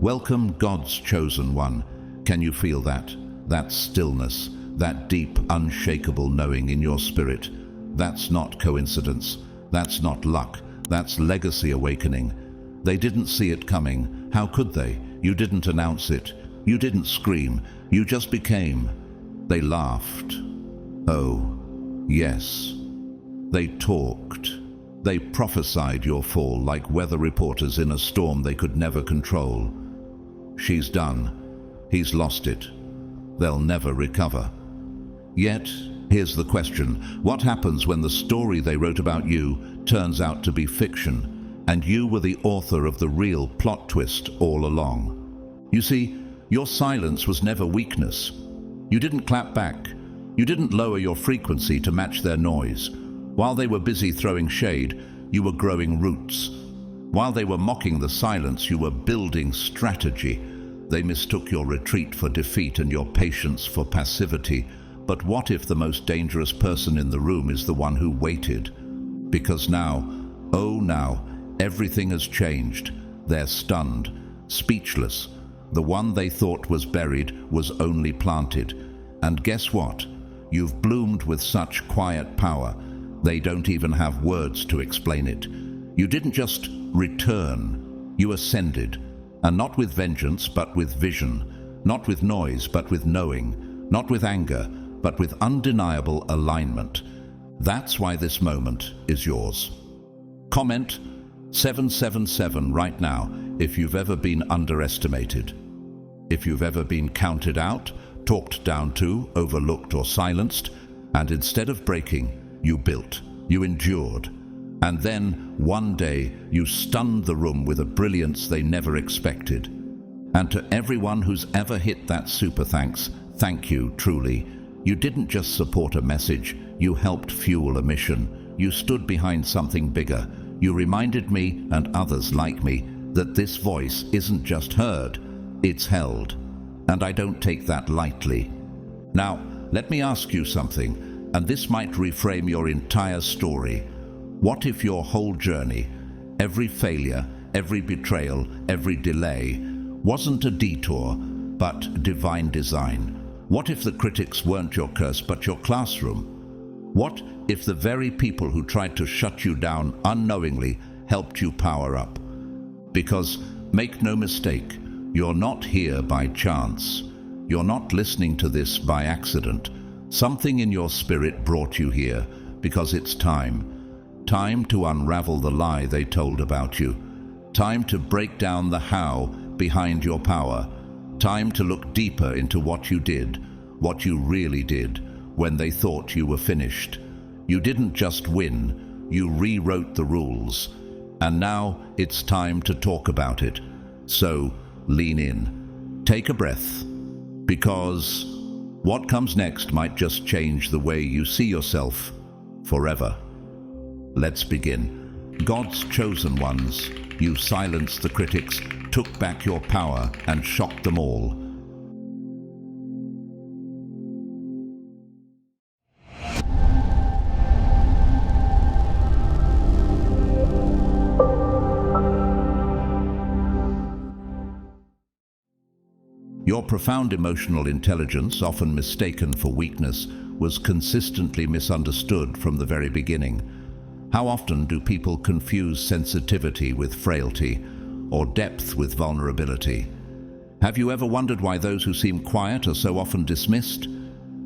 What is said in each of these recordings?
Welcome, God's chosen one. Can you feel that? That stillness, that deep, unshakable knowing in your spirit. That's not coincidence. That's not luck. That's legacy awakening. They didn't see it coming. How could they? You didn't announce it. You didn't scream. You just became. They laughed. Oh, yes. They talked. They prophesied your fall like weather reporters in a storm they could never control. She's done. He's lost it. They'll never recover. Yet, here's the question. What happens when the story they wrote about you turns out to be fiction, and you were the author of the real plot twist all along? You see, your silence was never weakness. You didn't clap back. You didn't lower your frequency to match their noise. While they were busy throwing shade, you were growing roots. While they were mocking the silence, you were building strategy. They mistook your retreat for defeat and your patience for passivity. But what if the most dangerous person in the room is the one who waited? Because now, oh now, everything has changed. They're stunned, speechless. The one they thought was buried was only planted. And guess what? You've bloomed with such quiet power. They don't even have words to explain it. You didn't just return, you ascended. And not with vengeance, but with vision. Not with noise, but with knowing. Not with anger, but with undeniable alignment. That's why this moment is yours. Comment 777 right now if you've ever been underestimated. If you've ever been counted out, talked down to, overlooked or silenced, and instead of breaking, you built, you endured. And then, one day, you stunned the room with a brilliance they never expected. And to everyone who's ever hit that super thanks, thank you, truly. You didn't just support a message, you helped fuel a mission. You stood behind something bigger. You reminded me, and others like me, that this voice isn't just heard, it's held. And I don't take that lightly. Now, let me ask you something, and this might reframe your entire story. What if your whole journey, every failure, every betrayal, every delay, wasn't a detour, but divine design? What if the critics weren't your curse, but your classroom? What if the very people who tried to shut you down unknowingly helped you power up? Because, make no mistake, you're not here by chance. You're not listening to this by accident. Something in your spirit brought you here, because it's time. Time to unravel the lie they told about you. Time to break down the how behind your power. Time to look deeper into what you did, what you really did, when they thought you were finished. You didn't just win, you rewrote the rules. And now it's time to talk about it. So lean in, take a breath, because what comes next might just change the way you see yourself forever. Let's begin. God's chosen ones, you silenced the critics, took back your power, and shocked them all. Your profound emotional intelligence, often mistaken for weakness, was consistently misunderstood from the very beginning. How often do people confuse sensitivity with frailty, or depth with vulnerability? Have you ever wondered why those who seem quiet are so often dismissed?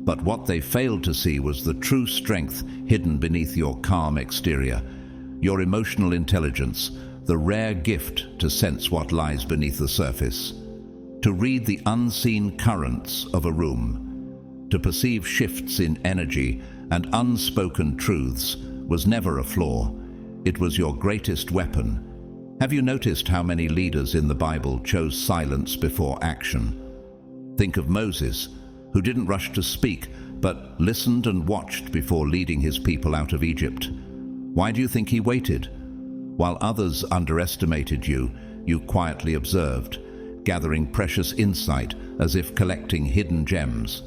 But what they failed to see was the true strength hidden beneath your calm exterior, your emotional intelligence, the rare gift to sense what lies beneath the surface, to read the unseen currents of a room, to perceive shifts in energy and unspoken truths was never a flaw. It was your greatest weapon. Have you noticed how many leaders in the Bible chose silence before action? Think of Moses, who didn't rush to speak, but listened and watched before leading his people out of Egypt. Why do you think he waited? While others underestimated you, you quietly observed, gathering precious insight as if collecting hidden gems.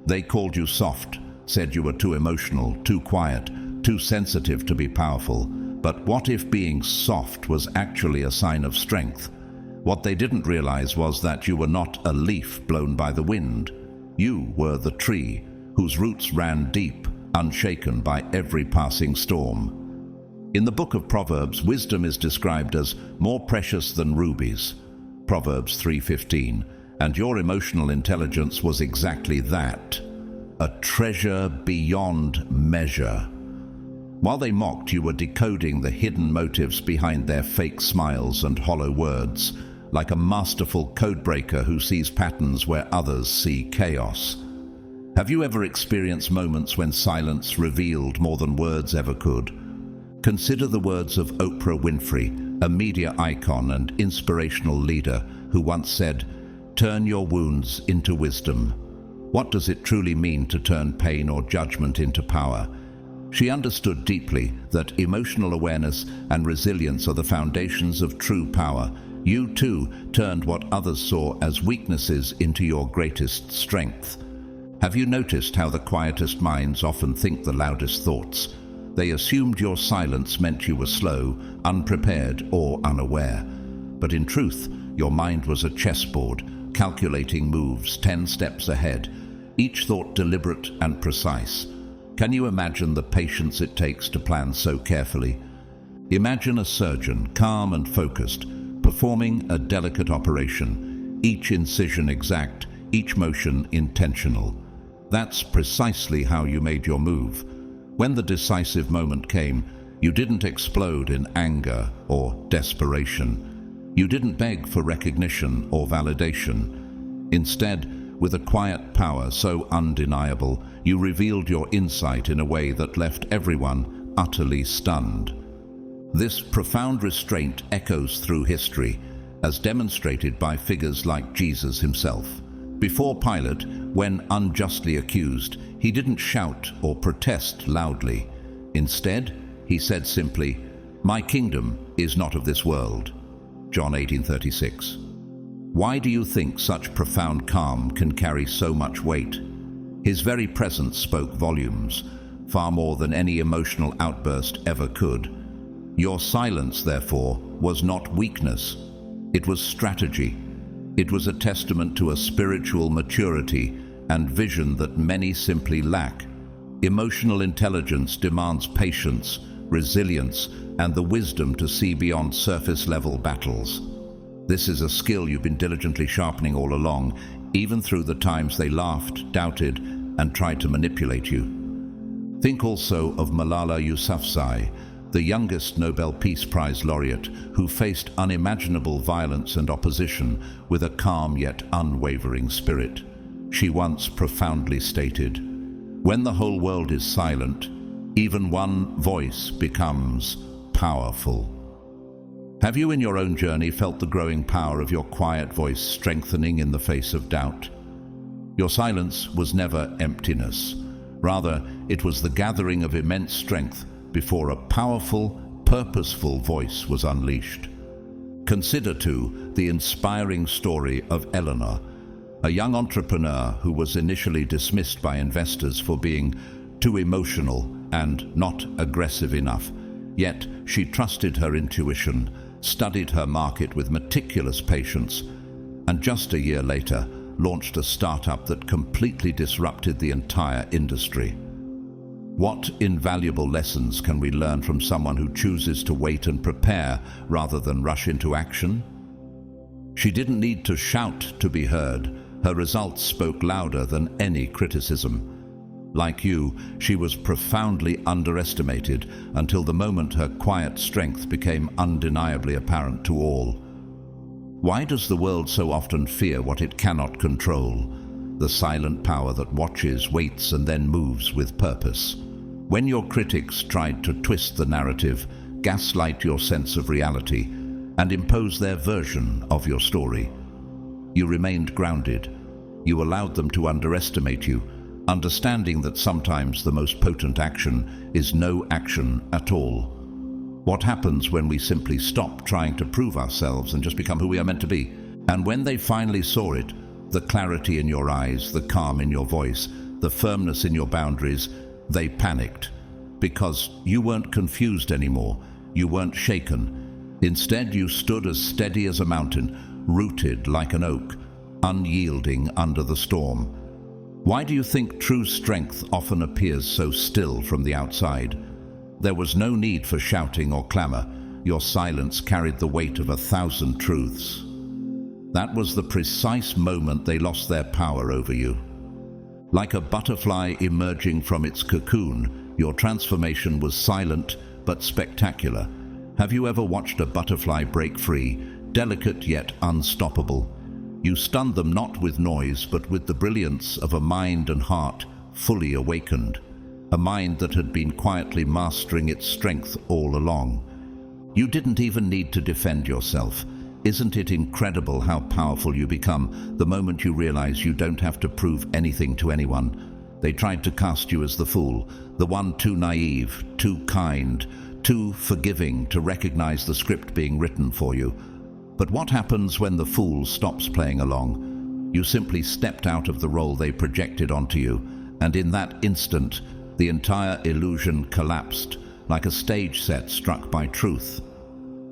They called you soft, said you were too emotional, too quiet, too sensitive to be powerful. But what if being soft was actually a sign of strength? What they didn't realize was that you were not a leaf blown by the wind. You were the tree whose roots ran deep, unshaken by every passing storm. In the book of Proverbs, wisdom is described as more precious than rubies, Proverbs 3:15, and your emotional intelligence was exactly that, a treasure beyond measure. While they mocked, you were decoding the hidden motives behind their fake smiles and hollow words, like a masterful codebreaker who sees patterns where others see chaos. Have you ever experienced moments when silence revealed more than words ever could? Consider the words of Oprah Winfrey, a media icon and inspirational leader who once said, "Turn your wounds into wisdom." What does it truly mean to turn pain or judgment into power? She understood deeply that emotional awareness and resilience are the foundations of true power. You too turned what others saw as weaknesses into your greatest strength. Have you noticed how the quietest minds often think the loudest thoughts? They assumed your silence meant you were slow, unprepared, or unaware. But in truth, your mind was a chessboard, calculating moves 10 steps ahead, each thought deliberate and precise. Can you imagine the patience it takes to plan so carefully? Imagine a surgeon, calm and focused, performing a delicate operation, each incision exact, each motion intentional. That's precisely how you made your move. When the decisive moment came, you didn't explode in anger or desperation. You didn't beg for recognition or validation. Instead, with a quiet power so undeniable, you revealed your insight in a way that left everyone utterly stunned. This profound restraint echoes through history, as demonstrated by figures like Jesus himself. Before Pilate, when unjustly accused, he didn't shout or protest loudly. Instead, he said simply, "My kingdom is not of this world." John 18:36. Why do you think such profound calm can carry so much weight? His very presence spoke volumes, far more than any emotional outburst ever could. Your silence, therefore, was not weakness. It was strategy. It was a testament to a spiritual maturity and vision that many simply lack. Emotional intelligence demands patience, resilience, and the wisdom to see beyond surface-level battles. This is a skill you've been diligently sharpening all along, even through the times they laughed, doubted, and tried to manipulate you. Think also of Malala Yousafzai, the youngest Nobel Peace Prize laureate who faced unimaginable violence and opposition with a calm yet unwavering spirit. She once profoundly stated, "When the whole world is silent, even one voice becomes powerful." Have you in your own journey felt the growing power of your quiet voice strengthening in the face of doubt? Your silence was never emptiness. Rather, it was the gathering of immense strength before a powerful, purposeful voice was unleashed. Consider, too, the inspiring story of Eleanor, a young entrepreneur who was initially dismissed by investors for being too emotional and not aggressive enough. Yet she trusted her intuition, studied her market with meticulous patience, and just a year later launched a startup that completely disrupted the entire industry. What invaluable lessons can we learn from someone who chooses to wait and prepare rather than rush into action? She didn't need to shout to be heard. Her results spoke louder than any criticism. Like you, she was profoundly underestimated until the moment her quiet strength became undeniably apparent to all. Why does the world so often fear what it cannot control? The silent power that watches, waits, and then moves with purpose. When your critics tried to twist the narrative, gaslight your sense of reality, and impose their version of your story, you remained grounded. You allowed them to underestimate you, understanding that sometimes the most potent action is no action at all. What happens when we simply stop trying to prove ourselves and just become who we are meant to be? And when they finally saw it, the clarity in your eyes, the calm in your voice, the firmness in your boundaries, they panicked. Because you weren't confused anymore, you weren't shaken. Instead, you stood as steady as a mountain, rooted like an oak, unyielding under the storm. Why do you think true strength often appears so still from the outside? There was no need for shouting or clamor. Your silence carried the weight of 1,000 truths. That was the precise moment they lost their power over you. Like a butterfly emerging from its cocoon, your transformation was silent but spectacular. Have you ever watched a butterfly break free, delicate yet unstoppable? You stunned them not with noise, but with the brilliance of a mind and heart fully awakened, a mind that had been quietly mastering its strength all along. You didn't even need to defend yourself. Isn't it incredible how powerful you become the moment you realize you don't have to prove anything to anyone? They tried to cast you as the fool, the one too naive, too kind, too forgiving to recognize the script being written for you. But what happens when the fool stops playing along? You simply stepped out of the role they projected onto you, and in that instant, the entire illusion collapsed, like a stage set struck by truth.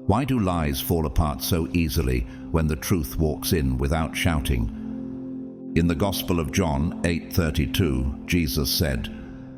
Why do lies fall apart so easily when the truth walks in without shouting? In the Gospel of John 8:32, Jesus said,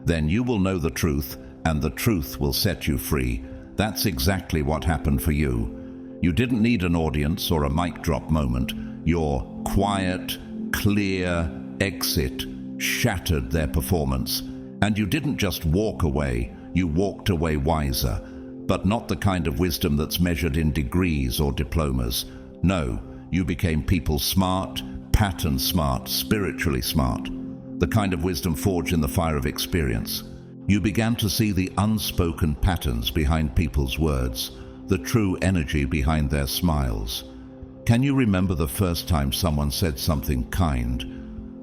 "Then you will know the truth, and the truth will set you free." That's exactly what happened for you. You didn't need an audience or a mic drop moment. Your quiet, clear exit shattered their performance. And you didn't just walk away, you walked away wiser. But not the kind of wisdom that's measured in degrees or diplomas. No, you became people smart, pattern smart, spiritually smart. The kind of wisdom forged in the fire of experience. You began to see the unspoken patterns behind people's words, the true energy behind their smiles. Can you remember the first time someone said something kind,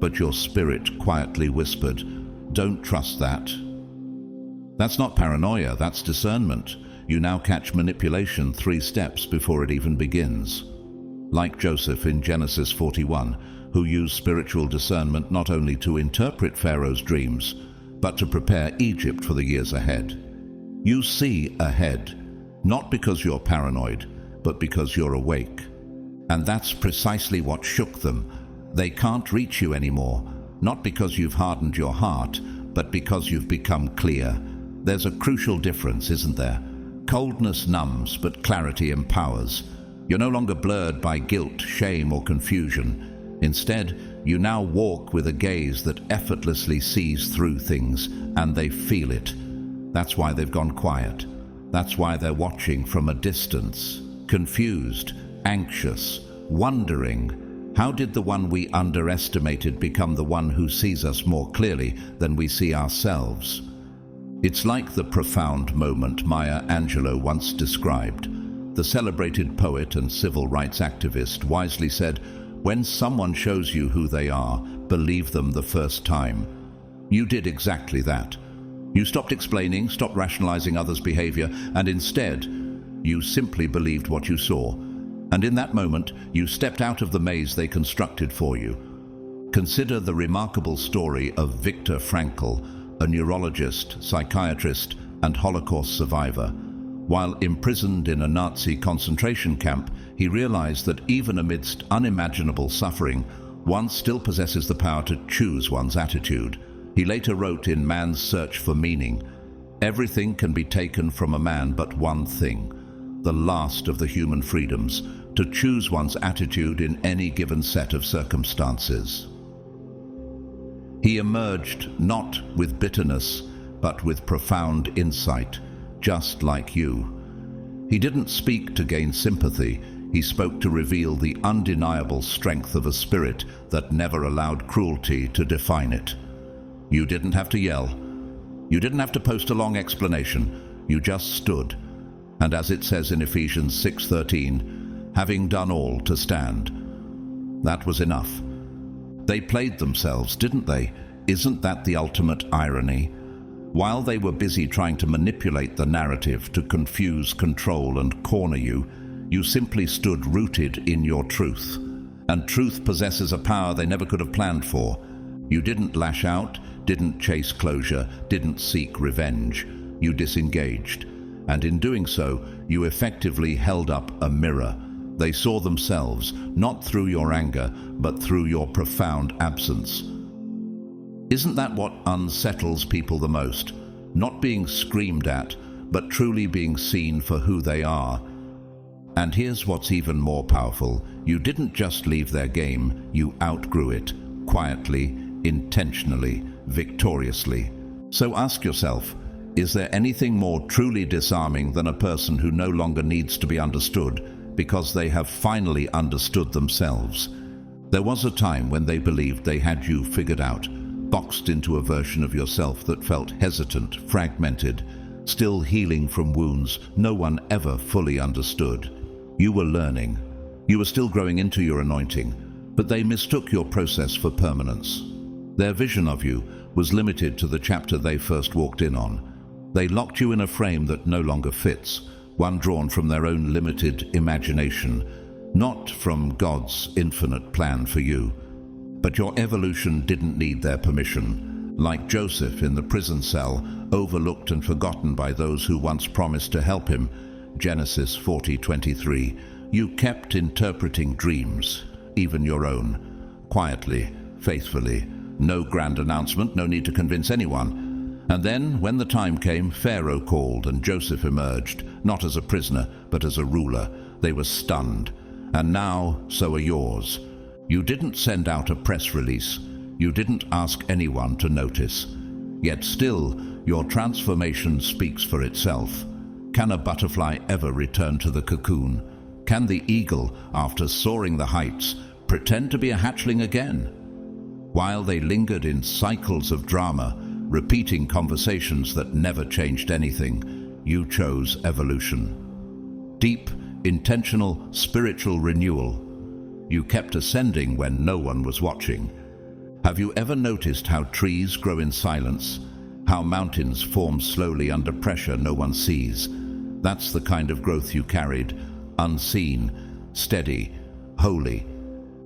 but your spirit quietly whispered, "Don't trust that"? That's not paranoia, that's discernment. You now catch manipulation 3 steps before it even begins. Like Joseph in Genesis 41, who used spiritual discernment not only to interpret Pharaoh's dreams, but to prepare Egypt for the years ahead. You see ahead, not because you're paranoid, but because you're awake. And that's precisely what shook them. They can't reach you anymore, not because you've hardened your heart, but because you've become clear. There's a crucial difference, isn't there? Coldness numbs, but clarity empowers. You're no longer blurred by guilt, shame, or confusion. Instead, you now walk with a gaze that effortlessly sees through things, and they feel it. That's why they've gone quiet. That's why they're watching from a distance, confused, anxious, wondering, how did the one we underestimated become the one who sees us more clearly than we see ourselves? It's like the profound moment Maya Angelou once described. The celebrated poet and civil rights activist wisely said, "When someone shows you who they are, believe them the first time." You did exactly that. You stopped explaining, stopped rationalizing others' behavior, and instead, you simply believed what you saw. And in that moment, you stepped out of the maze they constructed for you. Consider the remarkable story of Viktor Frankl, a neurologist, psychiatrist, and Holocaust survivor. While imprisoned in a Nazi concentration camp, he realized that even amidst unimaginable suffering, one still possesses the power to choose one's attitude. He later wrote in Man's Search for Meaning, "Everything can be taken from a man but one thing, the last of the human freedoms, to choose one's attitude in any given set of circumstances." He emerged not with bitterness, but with profound insight, just like you. He didn't speak to gain sympathy, he spoke to reveal the undeniable strength of a spirit that never allowed cruelty to define it. You didn't have to yell. You didn't have to post a long explanation. You just stood. And as it says in Ephesians 6:13, having done all to stand. That was enough. They played themselves, didn't they? Isn't that the ultimate irony? While they were busy trying to manipulate the narrative to confuse, control, and corner you, you simply stood rooted in your truth. And truth possesses a power they never could have planned for. You didn't lash out, didn't chase closure, didn't seek revenge. You disengaged. And in doing so, you effectively held up a mirror. They saw themselves, not through your anger, but through your profound absence. Isn't that what unsettles people the most? Not being screamed at, but truly being seen for who they are. And here's what's even more powerful. You didn't just leave their game, you outgrew it, quietly, intentionally, victoriously. So ask yourself, is there anything more truly disarming than a person who no longer needs to be understood because they have finally understood themselves? There was a time when they believed they had you figured out, boxed into a version of yourself that felt hesitant, fragmented, still healing from wounds no one ever fully understood. You were learning. You were still growing into your anointing, but they mistook your process for permanence. Their vision of you was limited to the chapter they first walked in on. They locked you in a frame that no longer fits, one drawn from their own limited imagination, not from God's infinite plan for you. But your evolution didn't need their permission. Like Joseph in the prison cell, overlooked and forgotten by those who once promised to help him, Genesis 40:23, you kept interpreting dreams, even your own, quietly, faithfully. No grand announcement, no need to convince anyone. And then, when the time came, Pharaoh called and Joseph emerged, not as a prisoner, but as a ruler. They were stunned. And now, so are yours. You didn't send out a press release. You didn't ask anyone to notice. Yet still, your transformation speaks for itself. Can a butterfly ever return to the cocoon? Can the eagle, after soaring the heights, pretend to be a hatchling again? While they lingered in cycles of drama, repeating conversations that never changed anything, you chose evolution. Deep, intentional, spiritual renewal. You kept ascending when no one was watching. Have you ever noticed how trees grow in silence? How mountains form slowly under pressure no one sees? That's the kind of growth you carried, unseen, steady, holy.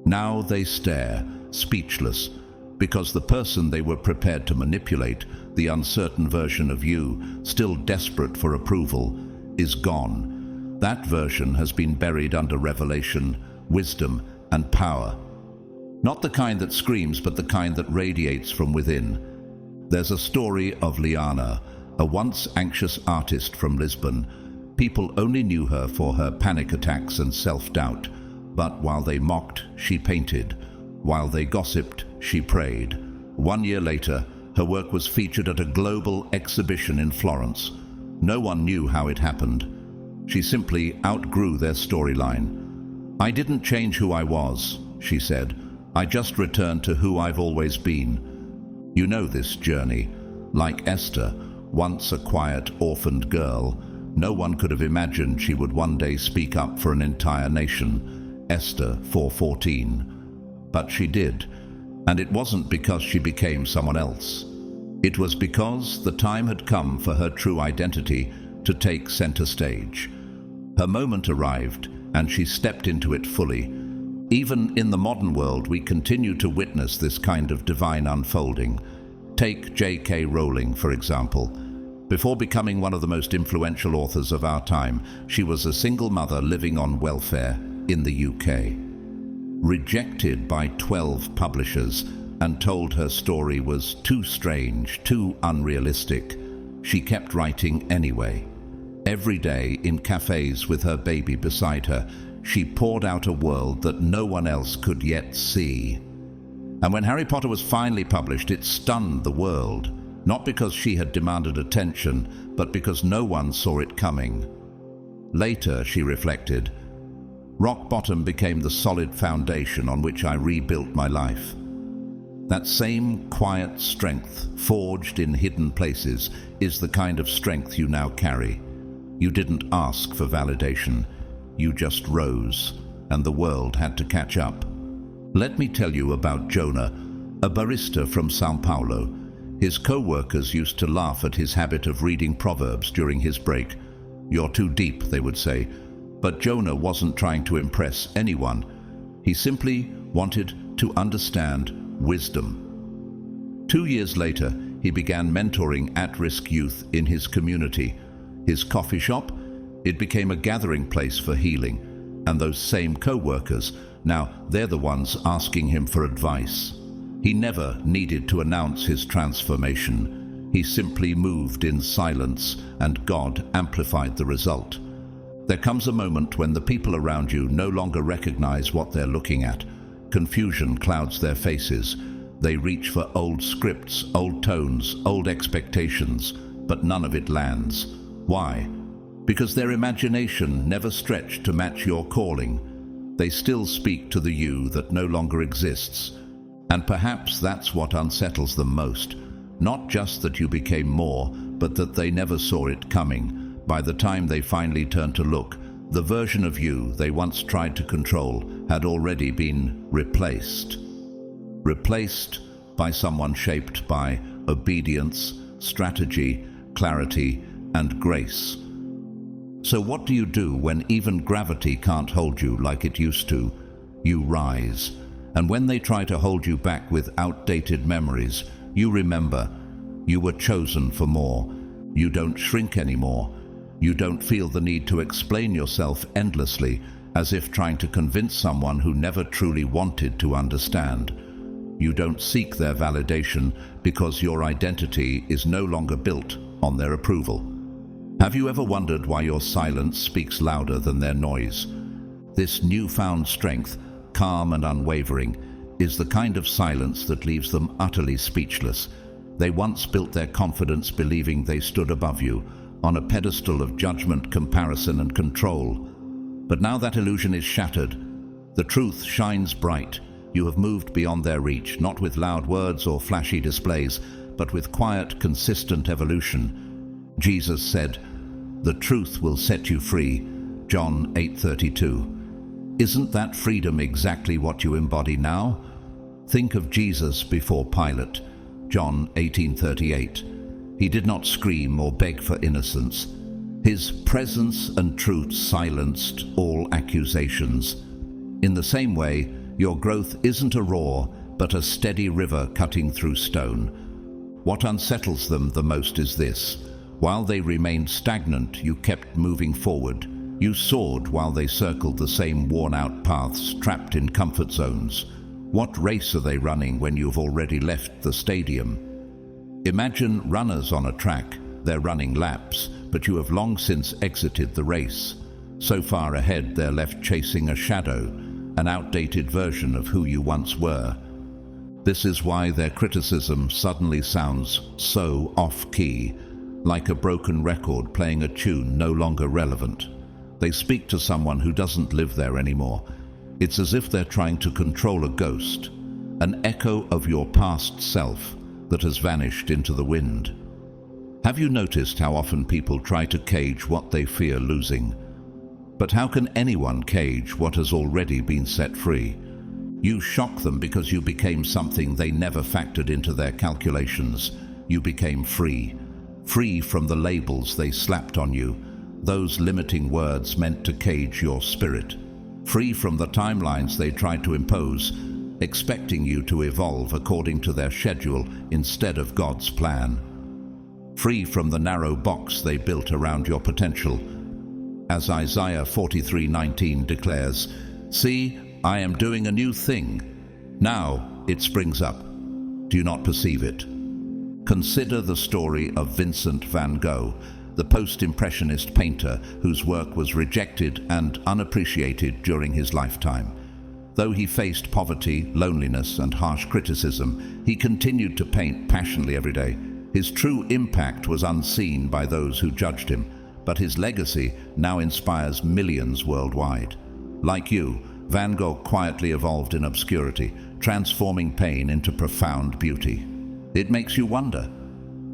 Now they stare, speechless, because the person they were prepared to manipulate, the uncertain version of you, still desperate for approval, is gone. That version has been buried under revelation, wisdom, and power. Not the kind that screams, but the kind that radiates from within. There's a story of Liana, a once anxious artist from Lisbon. People only knew her for her panic attacks and self-doubt. But while they mocked, she painted. While they gossiped, she prayed. 1 year later, her work was featured at a global exhibition in Florence. No one knew how it happened. She simply outgrew their storyline. "I didn't change who I was," she said. "I just returned to who I've always been." You know this journey. Like Esther, once a quiet, orphaned girl, no one could have imagined she would one day speak up for an entire nation. Esther 4:14. But she did, and it wasn't because she became someone else. It was because the time had come for her true identity to take center stage. Her moment arrived, and she stepped into it fully. Even in the modern world, we continue to witness this kind of divine unfolding. Take J.K. Rowling, for example. Before becoming one of the most influential authors of our time, she was a single mother living on welfare in the UK. Rejected by 12 publishers and told her story was too strange, too unrealistic, she kept writing anyway. Every day, in cafes with her baby beside her, she poured out a world that no one else could yet see. And when Harry Potter was finally published, it stunned the world, not because she had demanded attention, but because no one saw it coming. Later, she reflected, rock bottom became the solid foundation on which I rebuilt my life. That same quiet strength, forged in hidden places, is the kind of strength you now carry. You didn't ask for validation. You just rose, and the world had to catch up. Let me tell you about Jonah, a barista from São Paulo. His co-workers used to laugh at his habit of reading Proverbs during his break. "You're too deep," they would say. But Jonah wasn't trying to impress anyone. He simply wanted to understand wisdom. 2 years later, he began mentoring at-risk youth in his community. His coffee shop, it became a gathering place for healing. And those same co-workers, now they're the ones asking him for advice. He never needed to announce his transformation. He simply moved in silence, and God amplified the result. There comes a moment when the people around you no longer recognize what they're looking at. Confusion clouds their faces. They reach for old scripts, old tones, old expectations, but none of it lands. Why? Because their imagination never stretched to match your calling. They still speak to the you that no longer exists. And perhaps that's what unsettles them most. Not just that you became more, but that they never saw it coming. By the time they finally turned to look, the version of you they once tried to control had already been replaced. Replaced by someone shaped by obedience, strategy, clarity, and grace. So what do you do when even gravity can't hold you like it used to? You rise. And when they try to hold you back with outdated memories, you remember you were chosen for more. You don't shrink anymore. You don't feel the need to explain yourself endlessly, as if trying to convince someone who never truly wanted to understand. You don't seek their validation because your identity is no longer built on their approval. Have you ever wondered why your silence speaks louder than their noise? This newfound strength, calm and unwavering, is the kind of silence that leaves them utterly speechless. They once built their confidence believing they stood above you, on a pedestal of judgment, comparison, and control. But now that illusion is shattered. The truth shines bright. You have moved beyond their reach, not with loud words or flashy displays, but with quiet, consistent evolution. Jesus said, "The truth will set you free," John 8:32. Isn't that freedom exactly what you embody now? Think of Jesus before Pilate, John 18:38. He did not scream or beg for innocence. His presence and truth silenced all accusations. In the same way, your growth isn't a roar, but a steady river cutting through stone. What unsettles them the most is this. While they remained stagnant, you kept moving forward. You soared while they circled the same worn-out paths, trapped in comfort zones. What race are they running when you've already left the stadium? Imagine runners on a track. They're running laps, but you have long since exited the race. So far ahead, they're left chasing a shadow, an outdated version of who you once were. This is why their criticism suddenly sounds so off-key, like a broken record playing a tune no longer relevant. They speak to someone who doesn't live there anymore. It's as if they're trying to control a ghost, an echo of your past self that has vanished into the wind. Have you noticed how often people try to cage what they fear losing? But how can anyone cage what has already been set free? You shock them because you became something they never factored into their calculations. You became free. Free from the labels they slapped on you, those limiting words meant to cage your spirit. Free from the timelines they tried to impose, expecting you to evolve according to their schedule instead of God's plan. Free from the narrow box they built around your potential. As Isaiah 43:19 declares, "See, I am doing a new thing. Now it springs up. Do you not perceive it?" Consider the story of Vincent van Gogh, the post-impressionist painter whose work was rejected and unappreciated during his lifetime. Though he faced poverty, loneliness, and harsh criticism, he continued to paint passionately every day. His true impact was unseen by those who judged him, but his legacy now inspires millions worldwide. Like you, Van Gogh quietly evolved in obscurity, transforming pain into profound beauty. It makes you wonder,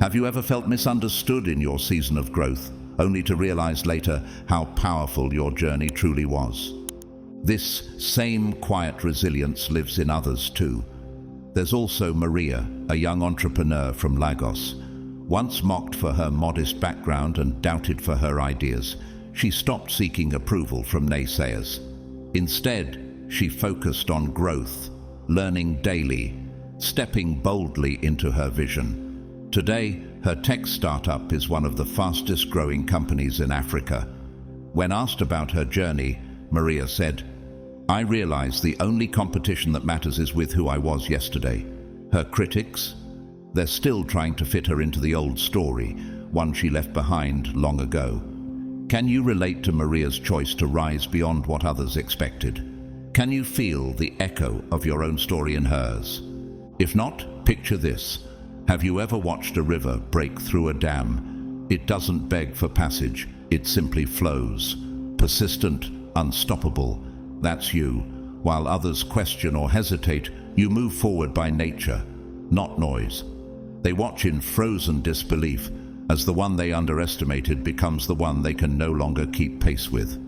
have you ever felt misunderstood in your season of growth, only to realize later how powerful your journey truly was? This same quiet resilience lives in others too. There's also Maria, a young entrepreneur from Lagos. Once mocked for her modest background and doubted for her ideas, she stopped seeking approval from naysayers. Instead, she focused on growth, learning daily, stepping boldly into her vision. Today, her tech startup is one of the fastest growing companies in Africa. When asked about her journey, Maria said, "I realize the only competition that matters is with who I was yesterday." Her critics? They're still trying to fit her into the old story, one she left behind long ago. Can you relate to Maria's choice to rise beyond what others expected? Can you feel the echo of your own story in hers? If not, picture this. Have you ever watched a river break through a dam? It doesn't beg for passage, it simply flows. Persistent, unstoppable. That's you. While others question or hesitate, you move forward by nature, not noise. They watch in frozen disbelief as the one they underestimated becomes the one they can no longer keep pace with.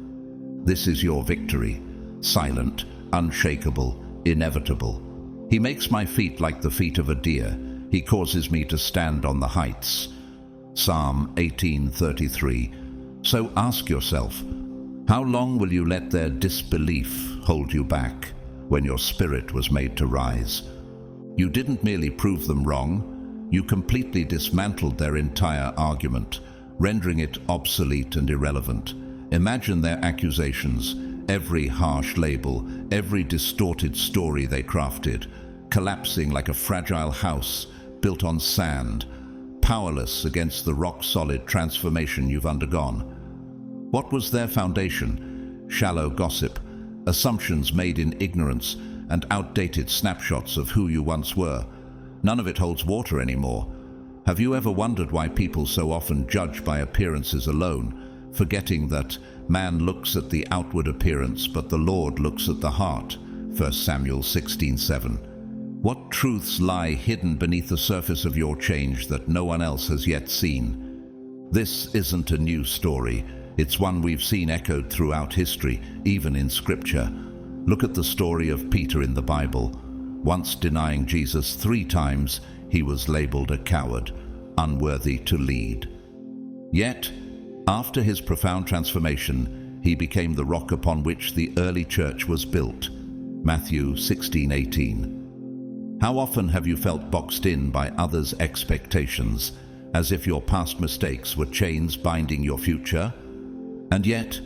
This is your victory. Silent, unshakable, inevitable. He makes my feet like the feet of a deer. He causes me to stand on the heights. Psalm 18:33. So ask yourself, how long will you let their disbelief hold you back when your spirit was made to rise? You didn't merely prove them wrong, you completely dismantled their entire argument, rendering it obsolete and irrelevant. Imagine their accusations, every harsh label, every distorted story they crafted, collapsing like a fragile house built on sand, powerless against the rock-solid transformation you've undergone. What was their foundation? Shallow gossip, assumptions made in ignorance, and outdated snapshots of who you once were. None of it holds water anymore. Have you ever wondered why people so often judge by appearances alone, forgetting that man looks at the outward appearance, but the Lord looks at the heart? 1 Samuel 16:7. What truths lie hidden beneath the surface of your change that no one else has yet seen? This isn't a new story. It's one we've seen echoed throughout history, even in Scripture. Look at the story of Peter in the Bible. Once denying Jesus 3 times, he was labeled a coward, unworthy to lead. Yet, after his profound transformation, he became the rock upon which the early church was built. Matthew 16:18. How often have you felt boxed in by others' expectations, as if your past mistakes were chains binding your future? And yet,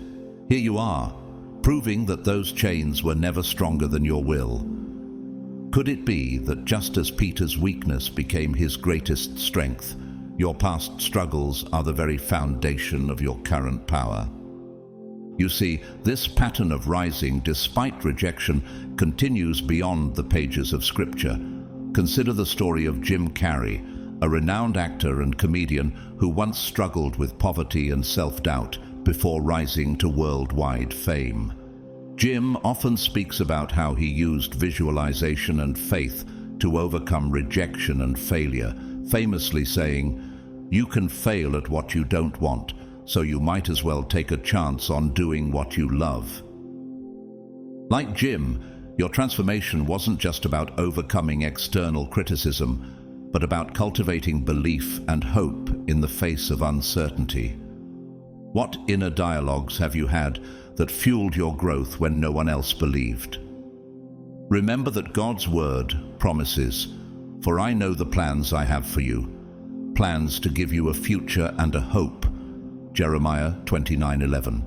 here you are, proving that those chains were never stronger than your will. Could it be that just as Peter's weakness became his greatest strength, your past struggles are the very foundation of your current power? You see, this pattern of rising despite rejection continues beyond the pages of Scripture. Consider the story of Jim Carrey, a renowned actor and comedian who once struggled with poverty and self-doubt before rising to worldwide fame. Jim often speaks about how he used visualization and faith to overcome rejection and failure, famously saying, "You can fail at what you don't want, so you might as well take a chance on doing what you love." Like Jim, your transformation wasn't just about overcoming external criticism, but about cultivating belief and hope in the face of uncertainty. What inner dialogues have you had that fueled your growth when no one else believed? Remember that God's word promises, "For I know the plans I have for you, plans to give you a future and a hope." Jeremiah 29:11.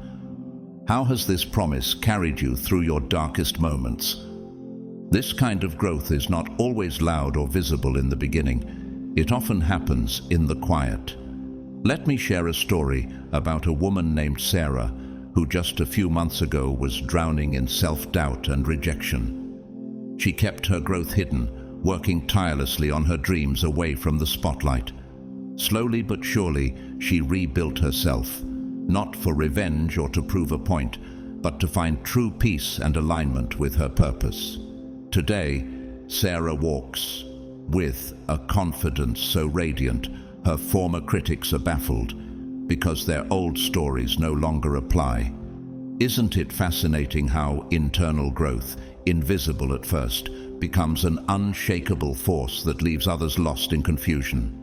How has this promise carried you through your darkest moments? This kind of growth is not always loud or visible in the beginning. It often happens in the quiet. Let me share a story about a woman named Sarah, who just a few months ago was drowning in self-doubt and rejection. She kept her growth hidden, working tirelessly on her dreams away from the spotlight. Slowly but surely, she rebuilt herself, not for revenge or to prove a point, but to find true peace and alignment with her purpose. Today, Sarah walks with a confidence so radiant, her former critics are baffled because their old stories no longer apply. Isn't it fascinating how internal growth, invisible at first, becomes an unshakable force that leaves others lost in confusion?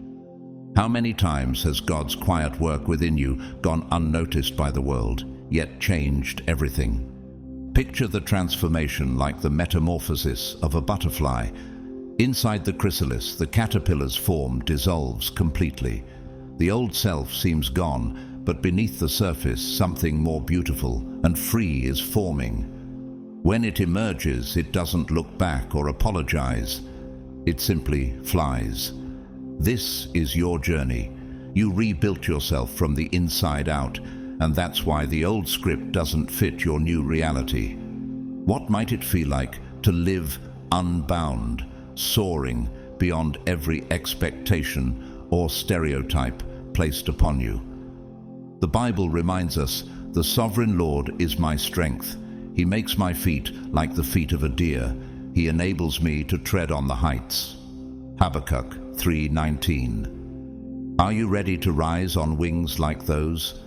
How many times has God's quiet work within you gone unnoticed by the world, yet changed everything? Picture the transformation like the metamorphosis of a butterfly. Inside the chrysalis, the caterpillar's form dissolves completely. The old self seems gone, but beneath the surface something more beautiful and free is forming. When it emerges, it doesn't look back or apologize. It simply flies. This is your journey. You rebuilt yourself from the inside out, and that's why the old script doesn't fit your new reality. What might it feel like to live unbound, soaring beyond every expectation or stereotype placed upon you? The Bible reminds us, "The sovereign Lord is my strength. He makes my feet like the feet of a deer. He enables me to tread on the heights." Habakkuk 3:19. Are you ready to rise on wings like those?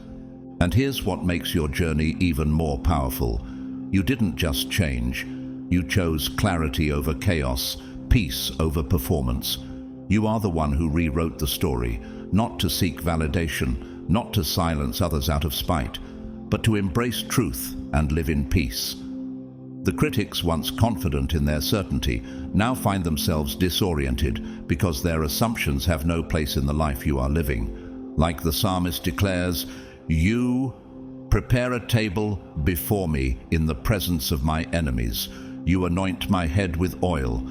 And here's what makes your journey even more powerful. You didn't just change. You chose clarity over chaos, peace over performance. You are the one who rewrote the story, not to seek validation, not to silence others out of spite, but to embrace truth and live in peace. The critics, once confident in their certainty, now find themselves disoriented because their assumptions have no place in the life you are living. Like the psalmist declares, "You prepare a table before me in the presence of my enemies. You anoint my head with oil.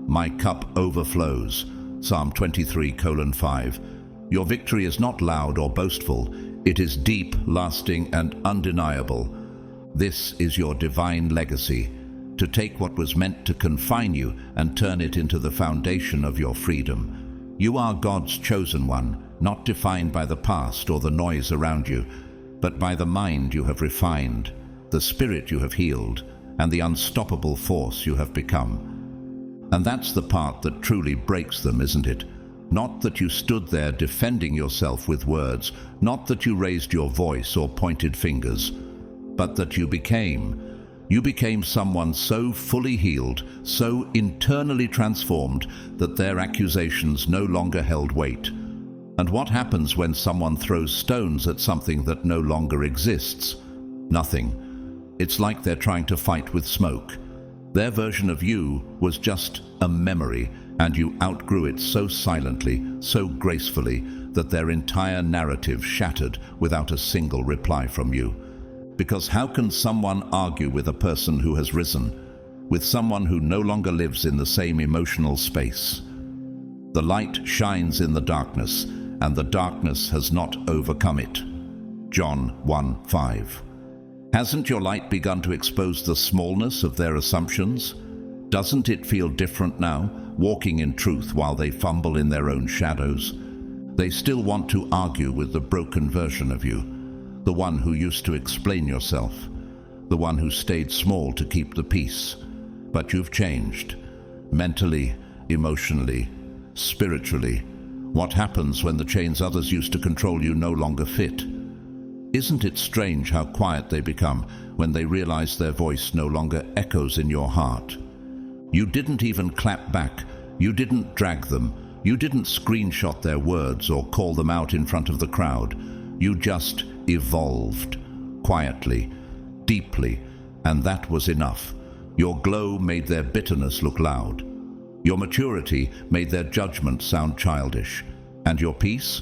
My cup overflows." Psalm 23:5. Your victory is not loud or boastful. It is deep, lasting, and undeniable. This is your divine legacy, to take what was meant to confine you and turn it into the foundation of your freedom. You are God's chosen one, not defined by the past or the noise around you, but by the mind you have refined, the spirit you have healed, and the unstoppable force you have become. And that's the part that truly breaks them, isn't it? Not that you stood there defending yourself with words, not that you raised your voice or pointed fingers, but that you became someone so fully healed, so internally transformed, that their accusations no longer held weight. And what happens when someone throws stones at something that no longer exists? Nothing. It's like they're trying to fight with smoke. Their version of you was just a memory, and you outgrew it so silently, so gracefully, that their entire narrative shattered without a single reply from you. Because how can someone argue with a person who has risen, with someone who no longer lives in the same emotional space? The light shines in the darkness, and the darkness has not overcome it. John 1:5. Hasn't your light begun to expose the smallness of their assumptions? Doesn't it feel different now, walking in truth while they fumble in their own shadows? They still want to argue with the broken version of you, the one who used to explain yourself, the one who stayed small to keep the peace. But you've changed, mentally, emotionally, spiritually. What happens when the chains others used to control you no longer fit? Isn't it strange how quiet they become when they realize their voice no longer echoes in your heart? You didn't even clap back. You didn't drag them. You didn't screenshot their words or call them out in front of the crowd. You just evolved, quietly, deeply, and that was enough. Your glow made their bitterness look loud. Your maturity made their judgment sound childish. And your peace?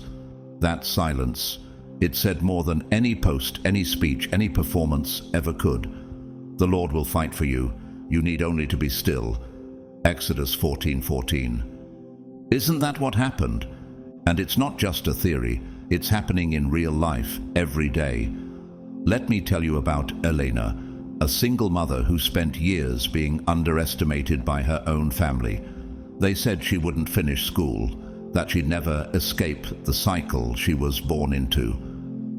That silence. It said more than any post, any speech, any performance ever could. The Lord will fight for you. You need only to be still. Exodus 14:14. Isn't that what happened? And it's not just a theory. It's happening in real life, every day. Let me tell you about Elena, a single mother who spent years being underestimated by her own family. They said she wouldn't finish school, that she'd never escape the cycle she was born into.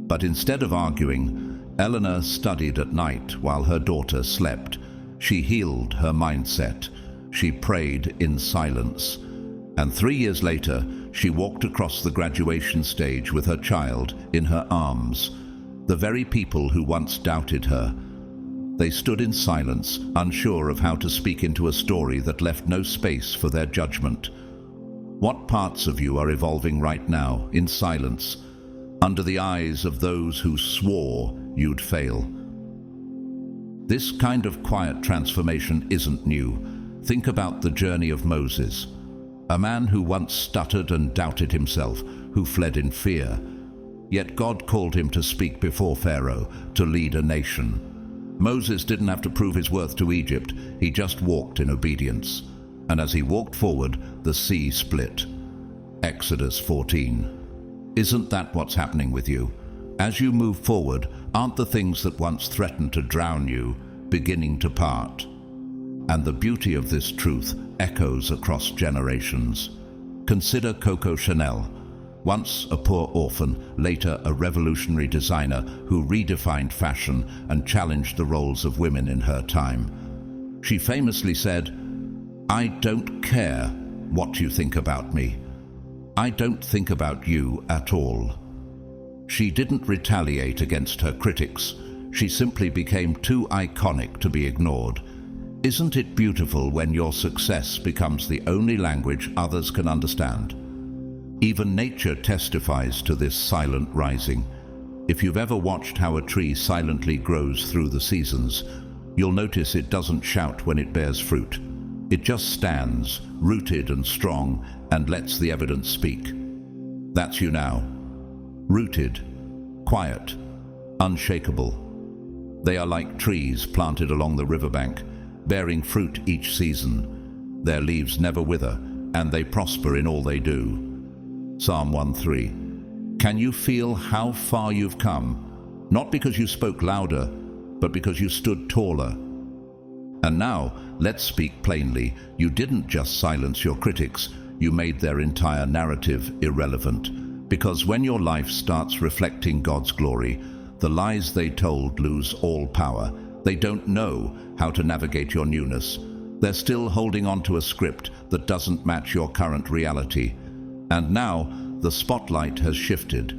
But instead of arguing, Eleanor studied at night while her daughter slept. She healed her mindset. She prayed in silence. And 3 years later, she walked across the graduation stage with her child in her arms. The very people who once doubted her. They stood in silence, unsure of how to speak into a story that left no space for their judgment. What parts of you are evolving right now, in silence, under the eyes of those who swore you'd fail? This kind of quiet transformation isn't new. Think about the journey of Moses, a man who once stuttered and doubted himself, who fled in fear. Yet God called him to speak before Pharaoh, to lead a nation. Moses didn't have to prove his worth to Egypt, he just walked in obedience. And as he walked forward, the sea split. Exodus 14. Isn't that what's happening with you? As you move forward, aren't the things that once threatened to drown you beginning to part? And the beauty of this truth echoes across generations. Consider Coco Chanel, once a poor orphan, later a revolutionary designer who redefined fashion and challenged the roles of women in her time. She famously said, "I don't care what you think about me. I don't think about you at all." She didn't retaliate against her critics. She simply became too iconic to be ignored. Isn't it beautiful when your success becomes the only language others can understand? Even nature testifies to this silent rising. If you've ever watched how a tree silently grows through the seasons, you'll notice it doesn't shout when it bears fruit. It just stands, rooted and strong, and lets the evidence speak. That's you now. Rooted, quiet, unshakable. They are like trees planted along the riverbank, bearing fruit each season. Their leaves never wither, and they prosper in all they do. Psalm 1:3. Can you feel how far you've come? Not because you spoke louder, but because you stood taller. And now, let's speak plainly. You didn't just silence your critics, you made their entire narrative irrelevant. Because when your life starts reflecting God's glory, the lies they told lose all power. They don't know how to navigate your newness. They're still holding on to a script that doesn't match your current reality. And now, the spotlight has shifted.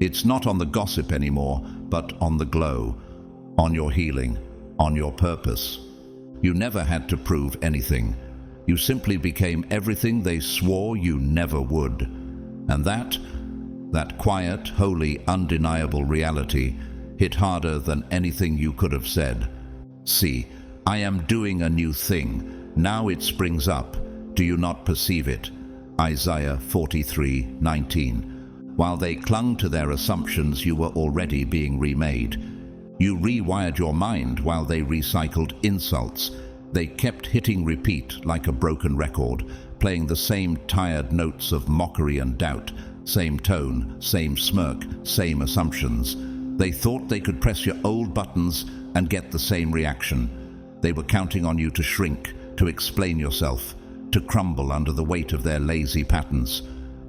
It's not on the gossip anymore, but on the glow, on your healing, on your purpose. You never had to prove anything. You simply became everything they swore you never would. And that quiet, holy, undeniable reality hit harder than anything you could have said. See, I am doing a new thing. Now it springs up. Do you not perceive it? Isaiah 43:19. While they clung to their assumptions, you were already being remade. You rewired your mind while they recycled insults. They kept hitting repeat like a broken record, playing the same tired notes of mockery and doubt, same tone, same smirk, same assumptions. They thought they could press your old buttons and get the same reaction. They were counting on you to shrink, to explain yourself, to crumble under the weight of their lazy patterns.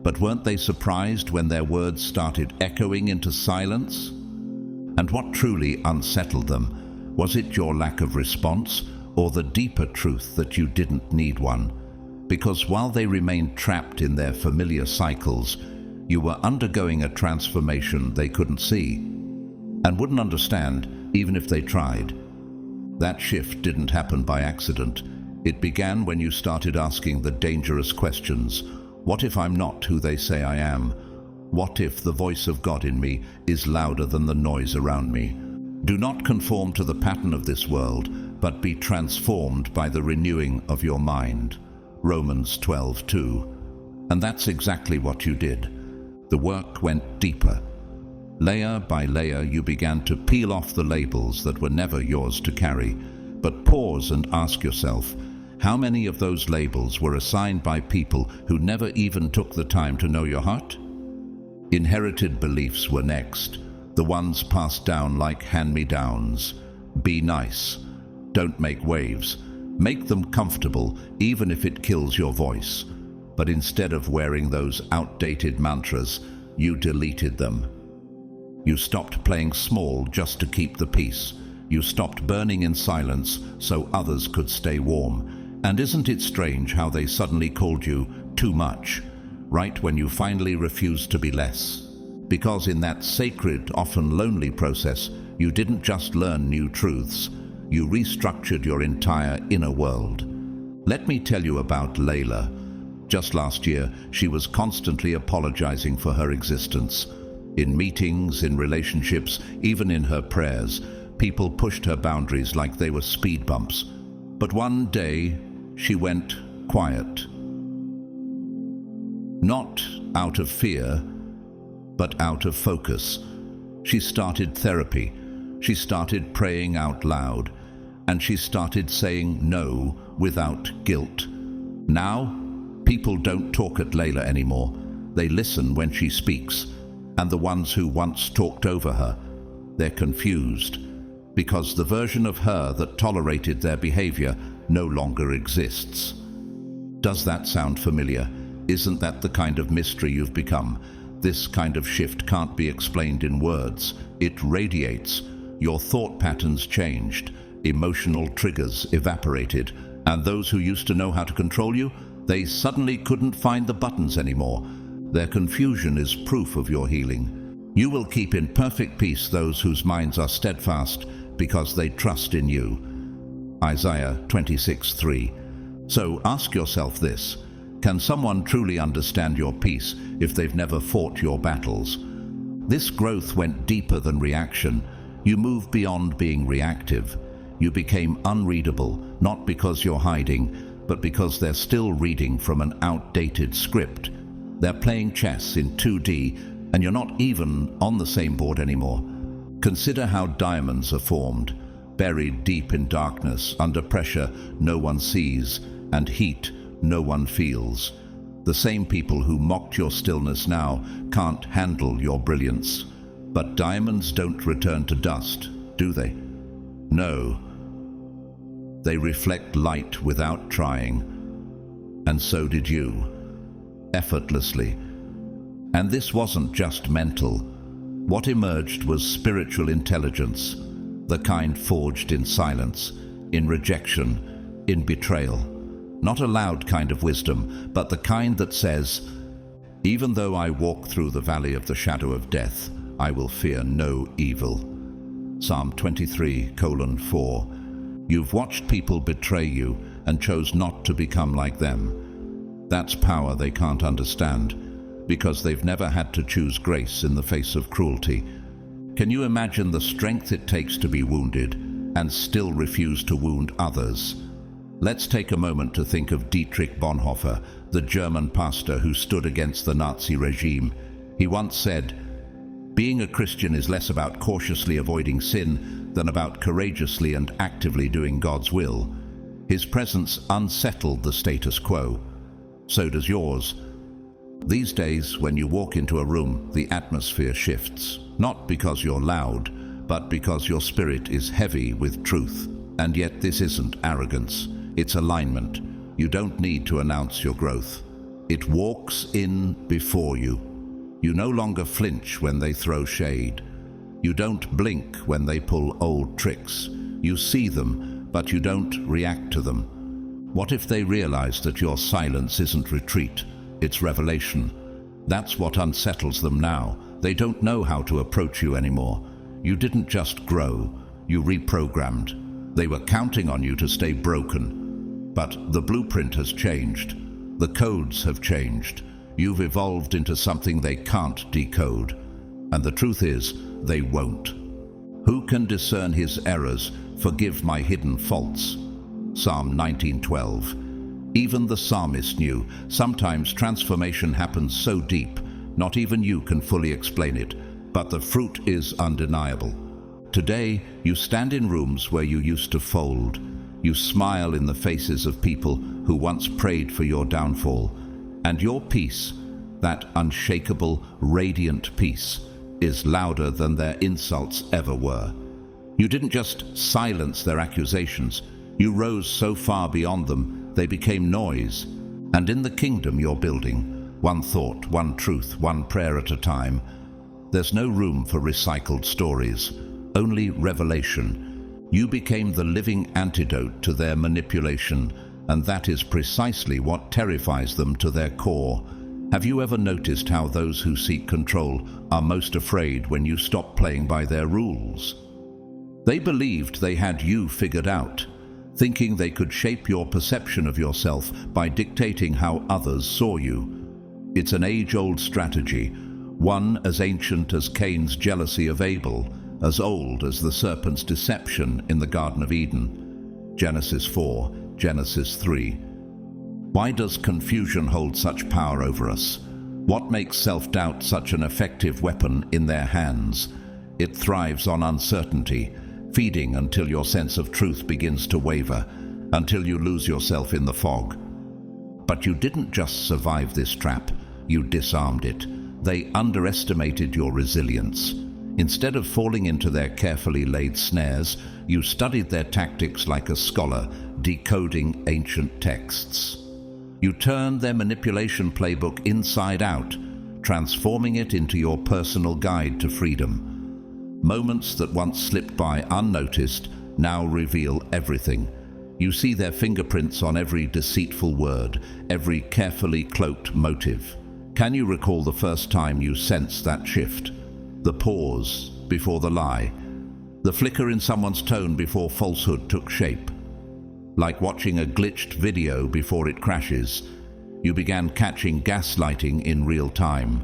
But weren't they surprised when their words started echoing into silence? And what truly unsettled them? Was it your lack of response, or the deeper truth that you didn't need one? Because while they remained trapped in their familiar cycles, you were undergoing a transformation they couldn't see, and wouldn't understand even if they tried. That shift didn't happen by accident. It began when you started asking the dangerous questions. What if I'm not who they say I am? What if the voice of God in me is louder than the noise around me? Do not conform to the pattern of this world, but be transformed by the renewing of your mind. Romans 12:2. And that's exactly what you did. The work went deeper. Layer by layer, you began to peel off the labels that were never yours to carry. But pause and ask yourself, how many of those labels were assigned by people who never even took the time to know your heart? Inherited beliefs were next, the ones passed down like hand-me-downs. Be nice. Don't make waves. Make them comfortable, even if it kills your voice. But instead of wearing those outdated mantras, you deleted them. You stopped playing small just to keep the peace. You stopped burning in silence so others could stay warm. And isn't it strange how they suddenly called you too much, right when you finally refused to be less? Because in that sacred, often lonely process, you didn't just learn new truths, you restructured your entire inner world. Let me tell you about Layla. Just last year, she was constantly apologizing for her existence. In meetings, in relationships, even in her prayers, people pushed her boundaries like they were speed bumps. But one day, she went quiet. Not out of fear, but out of focus. She started therapy. She started praying out loud. And she started saying no without guilt. Now, people don't talk at Layla anymore. They listen when she speaks. And the ones who once talked over her, they're confused, because the version of her that tolerated their behavior no longer exists. Does that sound familiar? Isn't that the kind of mystery you've become? This kind of shift can't be explained in words. It radiates. Your thought patterns changed. Emotional triggers evaporated, and those who used to know how to control you, they suddenly couldn't find the buttons anymore. Their confusion is proof of your healing. You will keep in perfect peace those whose minds are steadfast because they trust in you. Isaiah 26:3. So ask yourself this: can someone truly understand your peace if they've never fought your battles? This growth went deeper than reaction. You moved beyond being reactive. You became unreadable, not because you're hiding, but because they're still reading from an outdated script. They're playing chess in 2D, and you're not even on the same board anymore. Consider how diamonds are formed, buried deep in darkness, under pressure no one sees, and heat no one feels. The same people who mocked your stillness now can't handle your brilliance. But diamonds don't return to dust, do they? No. They reflect light without trying. And so did you, effortlessly. And this wasn't just mental. What emerged was spiritual intelligence, the kind forged in silence, in rejection, in betrayal. Not a loud kind of wisdom, but the kind that says, even though I walk through the valley of the shadow of death, I will fear no evil. Psalm 23:4. You've watched people betray you and chose not to become like them. That's power they can't understand, because they've never had to choose grace in the face of cruelty. Can you imagine the strength it takes to be wounded and still refuse to wound others? Let's take a moment to think of Dietrich Bonhoeffer, the German pastor who stood against the Nazi regime. He once said, "Being a Christian is less about cautiously avoiding sin than about courageously and actively doing God's will." His presence unsettled the status quo. So does yours. These days, when you walk into a room, the atmosphere shifts, not because you're loud, but because your spirit is heavy with truth. And yet this isn't arrogance, it's alignment. You don't need to announce your growth. It walks in before you. You no longer flinch when they throw shade. You don't blink when they pull old tricks. You see them, but you don't react to them. What if they realize that your silence isn't retreat, it's revelation? That's what unsettles them now. They don't know how to approach you anymore. You didn't just grow, you reprogrammed. They were counting on you to stay broken. But the blueprint has changed. The codes have changed. You've evolved into something they can't decode. And the truth is, they won't. Who can discern his errors, forgive my hidden faults? Psalm 19:12. Even the psalmist knew, sometimes transformation happens so deep, not even you can fully explain it, but the fruit is undeniable. Today, you stand in rooms where you used to fold. You smile in the faces of people who once prayed for your downfall. And your peace, that unshakable, radiant peace, is louder than their insults ever were. You didn't just silence their accusations. You rose so far beyond them, they became noise. And in the kingdom you're building, one thought, one truth, one prayer at a time, there's no room for recycled stories, only revelation. You became the living antidote to their manipulation, and that is precisely what terrifies them to their core. Have you ever noticed how those who seek control are most afraid when you stop playing by their rules? They believed they had you figured out, thinking they could shape your perception of yourself by dictating how others saw you. It's an age-old strategy, one as ancient as Cain's jealousy of Abel, as old as the serpent's deception in the Garden of Eden. Genesis 4, Genesis 3. Why does confusion hold such power over us? What makes self-doubt such an effective weapon in their hands? It thrives on uncertainty, feeding until your sense of truth begins to waver, until you lose yourself in the fog. But you didn't just survive this trap, you disarmed it. They underestimated your resilience. Instead of falling into their carefully laid snares, you studied their tactics like a scholar, decoding ancient texts. You turned their manipulation playbook inside out, transforming it into your personal guide to freedom. Moments that once slipped by unnoticed now reveal everything. You see their fingerprints on every deceitful word, every carefully cloaked motive. Can you recall the first time you sensed that shift? The pause before the lie, the flicker in someone's tone before falsehood took shape. Like watching a glitched video before it crashes, you began catching gaslighting in real time.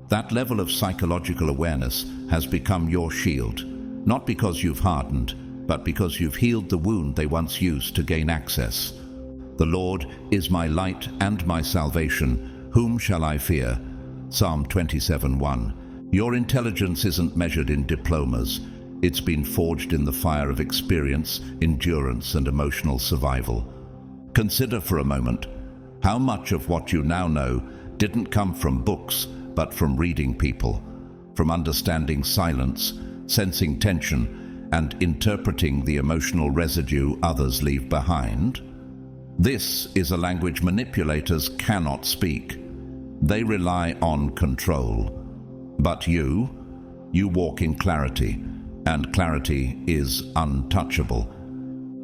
That level of psychological awareness has become your shield, not because you've hardened, but because you've healed the wound they once used to gain access. The Lord is my light and my salvation. Whom shall I fear? Psalm 27:1. Your intelligence isn't measured in diplomas. It's been forged in the fire of experience, endurance, and emotional survival. Consider for a moment how much of what you now know didn't come from books, but from reading people, from understanding silence, sensing tension, and interpreting the emotional residue others leave behind. This is a language manipulators cannot speak. They rely on control. But you walk in clarity, and clarity is untouchable.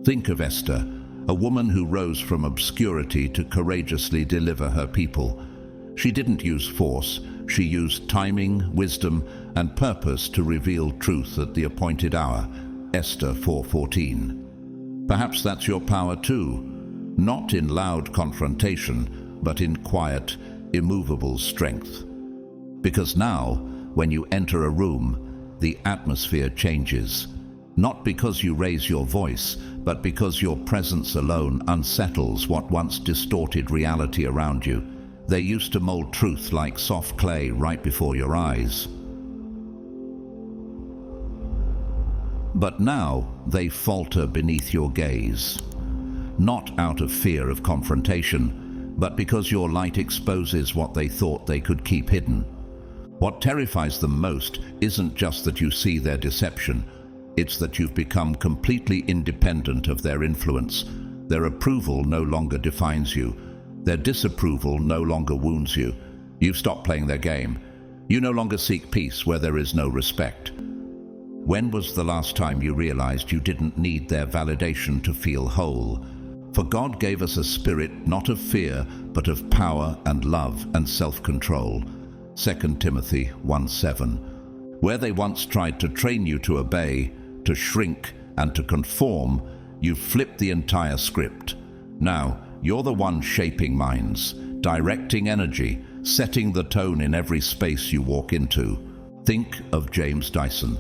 Think of Esther, a woman who rose from obscurity to courageously deliver her people. She didn't use force, she used timing, wisdom, and purpose to reveal truth at the appointed hour. Esther 4:14. Perhaps that's your power too, not in loud confrontation, but in quiet, immovable strength. Because now, when you enter a room, the atmosphere changes. Not because you raise your voice, but because your presence alone unsettles what once distorted reality around you. They used to mold truth like soft clay right before your eyes. But now they falter beneath your gaze. Not out of fear of confrontation, but because your light exposes what they thought they could keep hidden. What terrifies them most isn't just that you see their deception, it's that you've become completely independent of their influence. Their approval no longer defines you. Their disapproval no longer wounds you. You've stopped playing their game. You no longer seek peace where there is no respect. When was the last time you realized you didn't need their validation to feel whole? For God gave us a spirit not of fear, but of power and love and self-control. 2 Timothy 1:7. Where they once tried to train you to obey, to shrink, and to conform, you've flipped the entire script. Now, you're the one shaping minds, directing energy, setting the tone in every space you walk into. Think of James Dyson,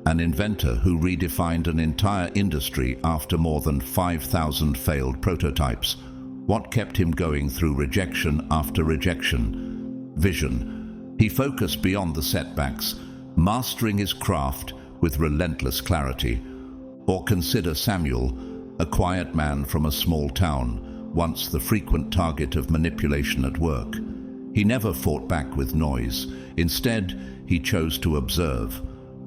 an inventor who redefined an entire industry after more than 5,000 failed prototypes. What kept him going through rejection after rejection? Vision. He focused beyond the setbacks, mastering his craft with relentless clarity. Or consider Samuel, a quiet man from a small town, once the frequent target of manipulation at work. He never fought back with noise. Instead, he chose to observe.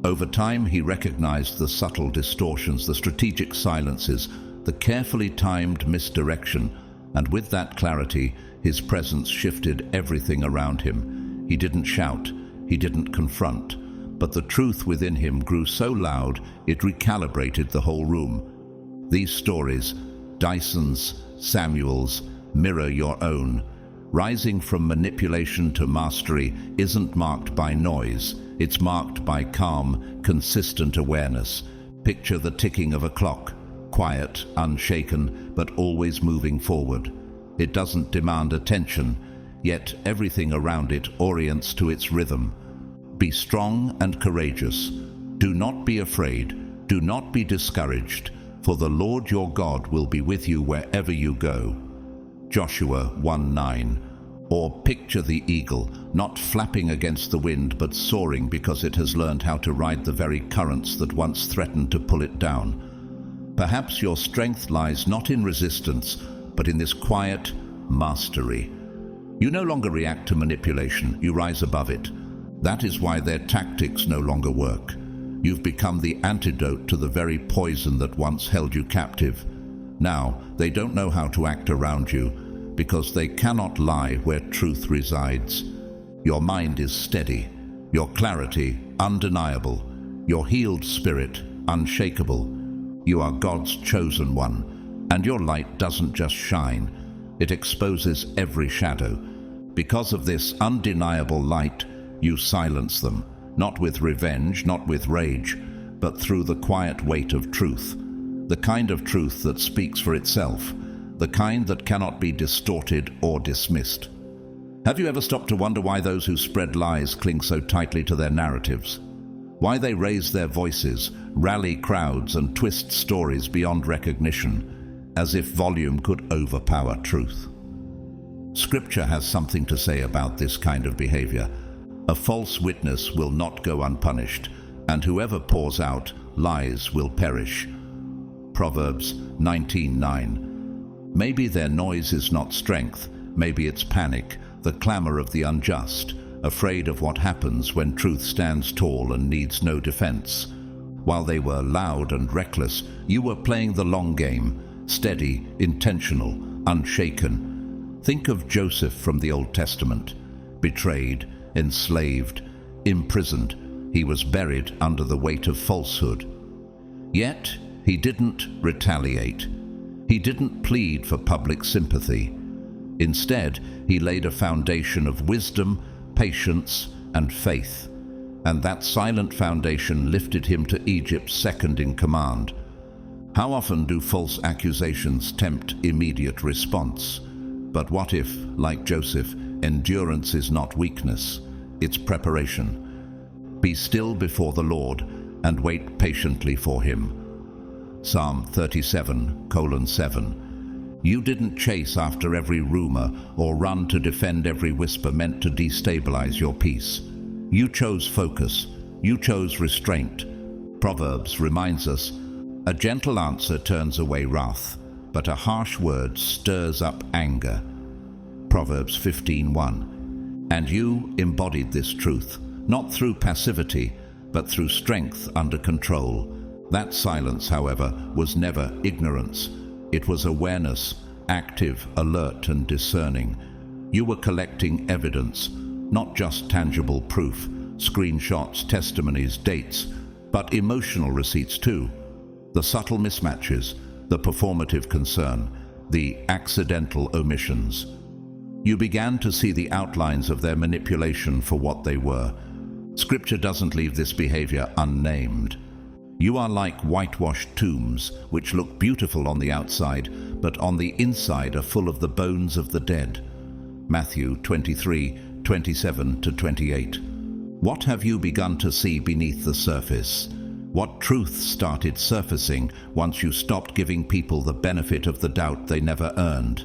Over time, he recognized the subtle distortions, the strategic silences, the carefully timed misdirection, and with that clarity, his presence shifted everything around him. He didn't shout, he didn't confront, but the truth within him grew so loud it recalibrated the whole room. These stories, Dyson's, Samuel's, mirror your own. Rising from manipulation to mastery isn't marked by noise, it's marked by calm, consistent awareness. Picture the ticking of a clock, quiet, unshaken, but always moving forward. It doesn't demand attention, yet everything around it orients to its rhythm. Be strong and courageous. Do not be afraid. Do not be discouraged, for the Lord your God will be with you wherever you go. Joshua 1:9. Or picture the eagle, not flapping against the wind but soaring because it has learned how to ride the very currents that once threatened to pull it down. Perhaps your strength lies not in resistance, but in this quiet mastery. You no longer react to manipulation, you rise above it. That is why their tactics no longer work. You've become the antidote to the very poison that once held you captive. Now, they don't know how to act around you, because they cannot lie where truth resides. Your mind is steady, your clarity undeniable, your healed spirit unshakable. You are God's chosen one, and your light doesn't just shine, it exposes every shadow. Because of this undeniable light, you silence them, not with revenge, not with rage, but through the quiet weight of truth, the kind of truth that speaks for itself, the kind that cannot be distorted or dismissed. Have you ever stopped to wonder why those who spread lies cling so tightly to their narratives? Why they raise their voices, rally crowds, and twist stories beyond recognition, as if volume could overpower truth? Scripture has something to say about this kind of behavior. A false witness will not go unpunished, and whoever pours out lies will perish. Proverbs 19:9. Maybe their noise is not strength, maybe it's panic, the clamor of the unjust, afraid of what happens when truth stands tall and needs no defense. While they were loud and reckless, you were playing the long game, steady, intentional, unshaken. Think of Joseph from the Old Testament. Betrayed, enslaved, imprisoned, he was buried under the weight of falsehood. Yet, he didn't retaliate. He didn't plead for public sympathy. Instead, he laid a foundation of wisdom, patience, and faith. And that silent foundation lifted him to Egypt's second in command. How often do false accusations tempt immediate response? But what if, like Joseph, endurance is not weakness, it's preparation? Be still before the Lord and wait patiently for him. Psalm 37:7. You didn't chase after every rumor or run to defend every whisper meant to destabilize your peace. You chose focus. You chose restraint. Proverbs reminds us, a gentle answer turns away wrath, but a harsh word stirs up anger. Proverbs 15:1. And you embodied this truth, not through passivity, but through strength under control. That silence, however, was never ignorance. It was awareness, active, alert, and discerning. You were collecting evidence, not just tangible proof, screenshots, testimonies, dates, but emotional receipts too. The subtle mismatches, the performative concern, the accidental omissions. You began to see the outlines of their manipulation for what they were. Scripture doesn't leave this behavior unnamed. You are like whitewashed tombs, which look beautiful on the outside, but on the inside are full of the bones of the dead. Matthew 23:27-28. What have you begun to see beneath the surface? What truth started surfacing once you stopped giving people the benefit of the doubt they never earned?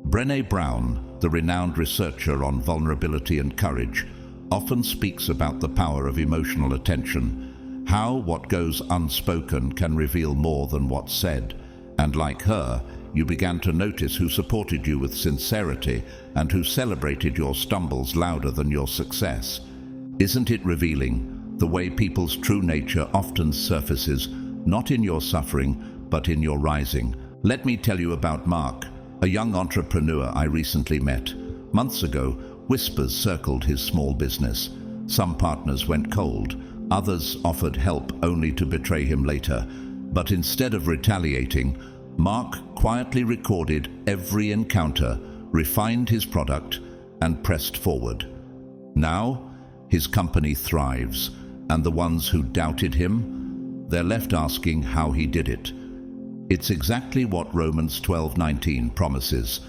Brené Brown, the renowned researcher on vulnerability and courage, often speaks about the power of emotional attention. How what goes unspoken can reveal more than what's said. And like her, you began to notice who supported you with sincerity and who celebrated your stumbles louder than your success. Isn't it revealing? The way people's true nature often surfaces, not in your suffering, but in your rising. Let me tell you about Mark, a young entrepreneur I recently met. Months ago, whispers circled his small business. Some partners went cold. Others offered help only to betray him later. But instead of retaliating, Mark quietly recorded every encounter, refined his product, and pressed forward. Now, his company thrives, and the ones who doubted him, they're left asking how he did it. It's exactly what Romans 12:19 promises.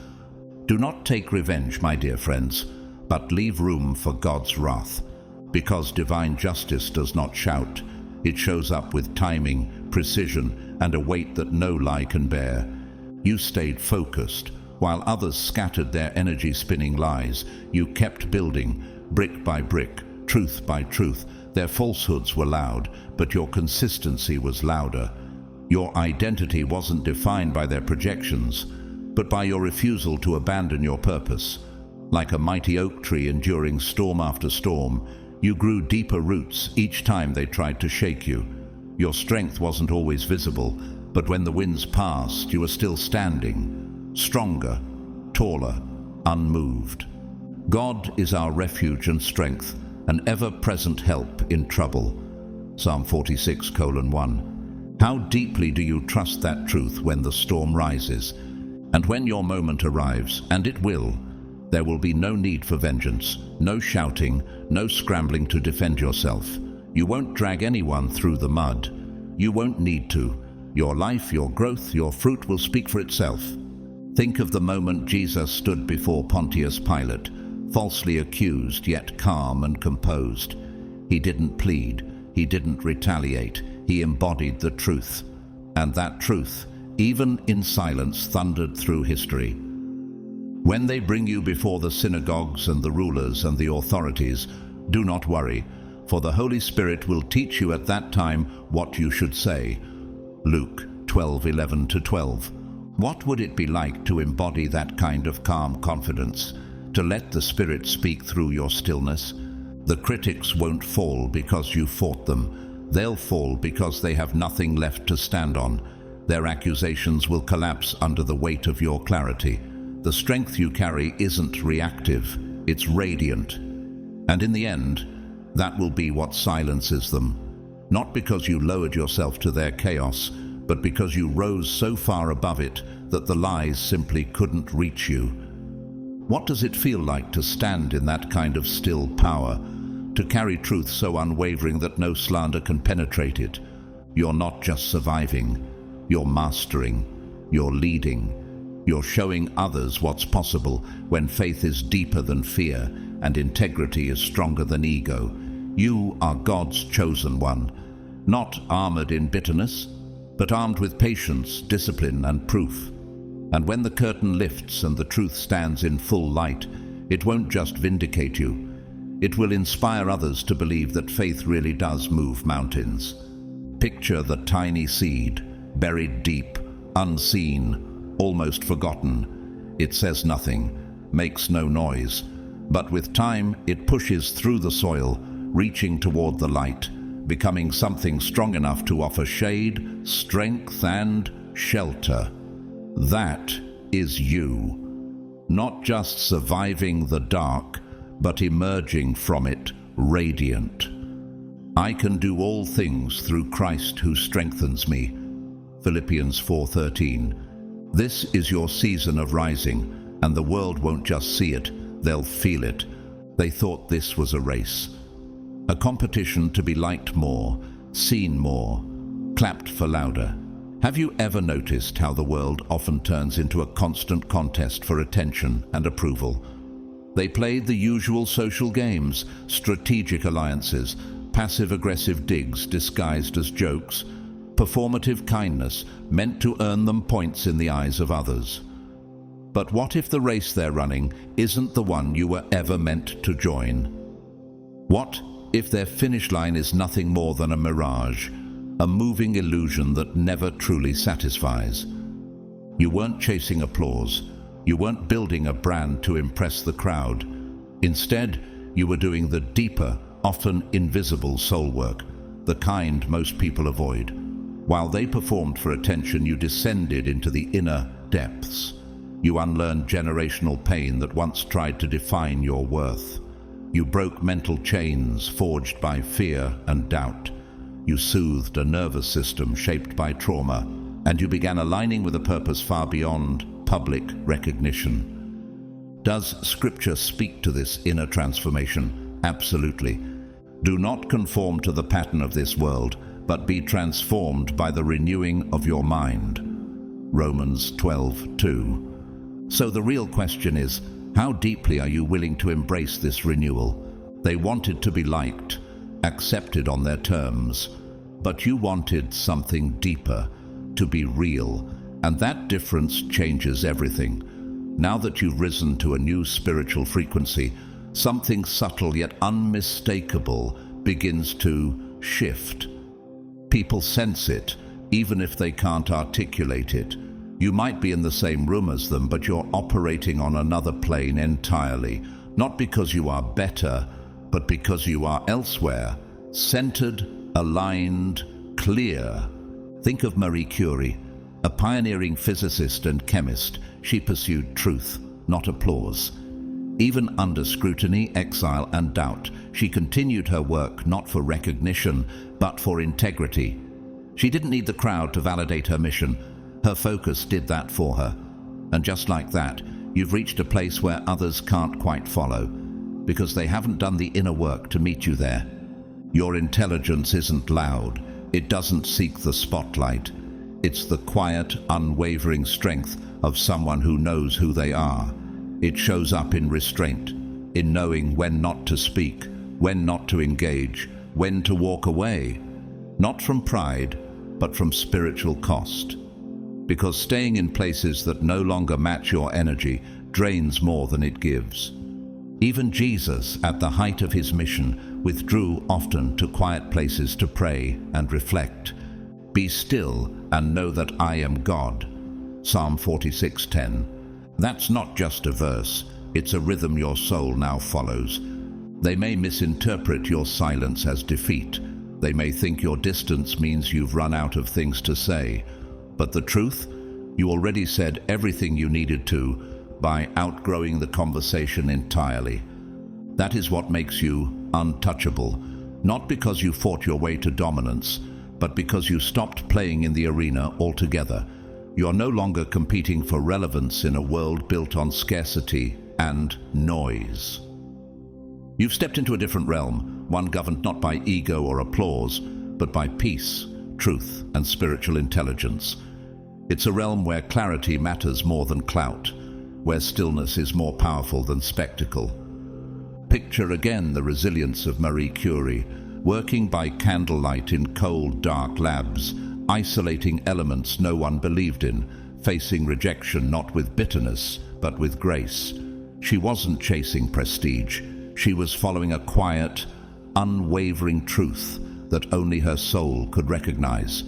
Do not take revenge, my dear friends, but leave room for God's wrath. Because divine justice does not shout, it shows up with timing, precision, and a weight that no lie can bear. You stayed focused, While others scattered their energy-spinning lies, you kept building, brick by brick, truth by truth. Their falsehoods were loud, but your consistency was louder. Your identity wasn't defined by their projections, but by your refusal to abandon your purpose. Like a mighty oak tree enduring storm after storm, you grew deeper roots each time they tried to shake you. Your strength wasn't always visible, but when the winds passed, you were still standing, stronger, taller, unmoved. God is our refuge and strength, an ever-present help in trouble. Psalm 46:1. How deeply do you trust that truth when the storm rises? And when your moment arrives, and it will, there will be no need for vengeance, no shouting, no scrambling to defend yourself. You won't drag anyone through the mud. You won't need to. Your life, your growth, your fruit will speak for itself. Think of the moment Jesus stood before Pontius Pilate, falsely accused yet calm and composed. He didn't plead, he didn't retaliate, he embodied the truth. And that truth, even in silence, thundered through history. When they bring you before the synagogues and the rulers and the authorities, do not worry, for the Holy Spirit will teach you at that time what you should say. Luke 12:11-12. What would it be like to embody that kind of calm confidence, to let the Spirit speak through your stillness? The critics won't fall because you fought them. They'll fall because they have nothing left to stand on. Their accusations will collapse under the weight of your clarity. The strength you carry isn't reactive, it's radiant. And in the end, that will be what silences them. Not because you lowered yourself to their chaos, but because you rose so far above it that the lies simply couldn't reach you. What does it feel like to stand in that kind of still power, to carry truth so unwavering that no slander can penetrate it? You're not just surviving, you're mastering, you're leading, you're showing others what's possible when faith is deeper than fear and integrity is stronger than ego. You are God's chosen one, not armored in bitterness, but armed with patience, discipline, and proof. And when the curtain lifts and the truth stands in full light, it won't just vindicate you. It will inspire others to believe that faith really does move mountains. Picture the tiny seed, buried deep, unseen, almost forgotten. It says nothing, makes no noise, but with time it pushes through the soil, reaching toward the light, becoming something strong enough to offer shade, strength, and shelter. That is you. Not just surviving the dark, but emerging from it radiant. I can do all things through Christ who strengthens me. Philippians 4:13. This is your season of rising, and the world won't just see it, they'll feel it. They thought this was a race, a competition to be liked more, seen more, clapped for louder. Have you ever noticed how the world often turns into a constant contest for attention and approval? They played the usual social games, strategic alliances, passive-aggressive digs disguised as jokes, performative kindness meant to earn them points in the eyes of others. But what if the race they're running isn't the one you were ever meant to join? What if their finish line is nothing more than a mirage, a moving illusion that never truly satisfies? You weren't chasing applause. You weren't building a brand to impress the crowd. Instead, you were doing the deeper, often invisible soul work, the kind most people avoid. While they performed for attention, you descended into the inner depths. You unlearned generational pain that once tried to define your worth. You broke mental chains forged by fear and doubt. You soothed a nervous system shaped by trauma, and you began aligning with a purpose far beyond public recognition. Does Scripture speak to this inner transformation? Absolutely. Do not conform to the pattern of this world, but be transformed by the renewing of your mind. Romans 12:2. So the real question is, how deeply are you willing to embrace this renewal? They wanted to be liked, accepted on their terms, but you wanted something deeper, to be real, and that difference changes everything. Now that you've risen to a new spiritual frequency, something subtle yet unmistakable begins to shift. People sense it, even if they can't articulate it. You might be in the same room as them, but you're operating on another plane entirely, not because you are better, but because you are elsewhere, centered, aligned, clear. Think of Marie Curie, a pioneering physicist and chemist. She pursued truth, not applause. Even under scrutiny, exile, and doubt, she continued her work not for recognition, but for integrity. She didn't need the crowd to validate her mission. Her focus did that for her. And just like that, you've reached a place where others can't quite follow, because they haven't done the inner work to meet you there. Your intelligence isn't loud. It doesn't seek the spotlight. It's the quiet, unwavering strength of someone who knows who they are. It shows up in restraint, in knowing when not to speak, when not to engage, when to walk away. Not from pride, but from spiritual cost. Because staying in places that no longer match your energy drains more than it gives. Even Jesus, at the height of his mission, withdrew often to quiet places to pray and reflect. Be still and know that I am God. Psalm 46:10. That's not just a verse, it's a rhythm your soul now follows. They may misinterpret your silence as defeat. They may think your distance means you've run out of things to say. But the truth? You already said everything you needed to by outgrowing the conversation entirely. That is what makes you untouchable, not because you fought your way to dominance, but because you stopped playing in the arena altogether. You're no longer competing for relevance in a world built on scarcity and noise. You've stepped into a different realm, one governed not by ego or applause, but by peace, truth, and spiritual intelligence. It's a realm where clarity matters more than clout, where stillness is more powerful than spectacle. Picture again the resilience of Marie Curie, working by candlelight in cold, dark labs, isolating elements no one believed in, facing rejection not with bitterness, but with grace. She wasn't chasing prestige. She was following a quiet, unwavering truth that only her soul could recognize.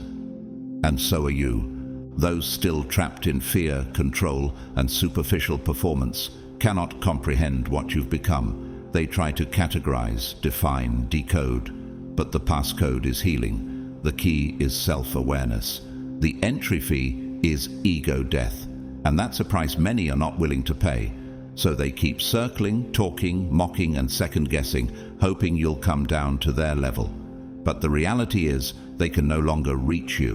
And so are you. Those still trapped in fear, control, and superficial performance cannot comprehend what you've become. They try to categorize, define, decode. But the passcode is healing. The key is self-awareness. The entry fee is ego death. And that's a price many are not willing to pay. So they keep circling, talking, mocking, and second-guessing, hoping you'll come down to their level. But the reality is they can no longer reach you.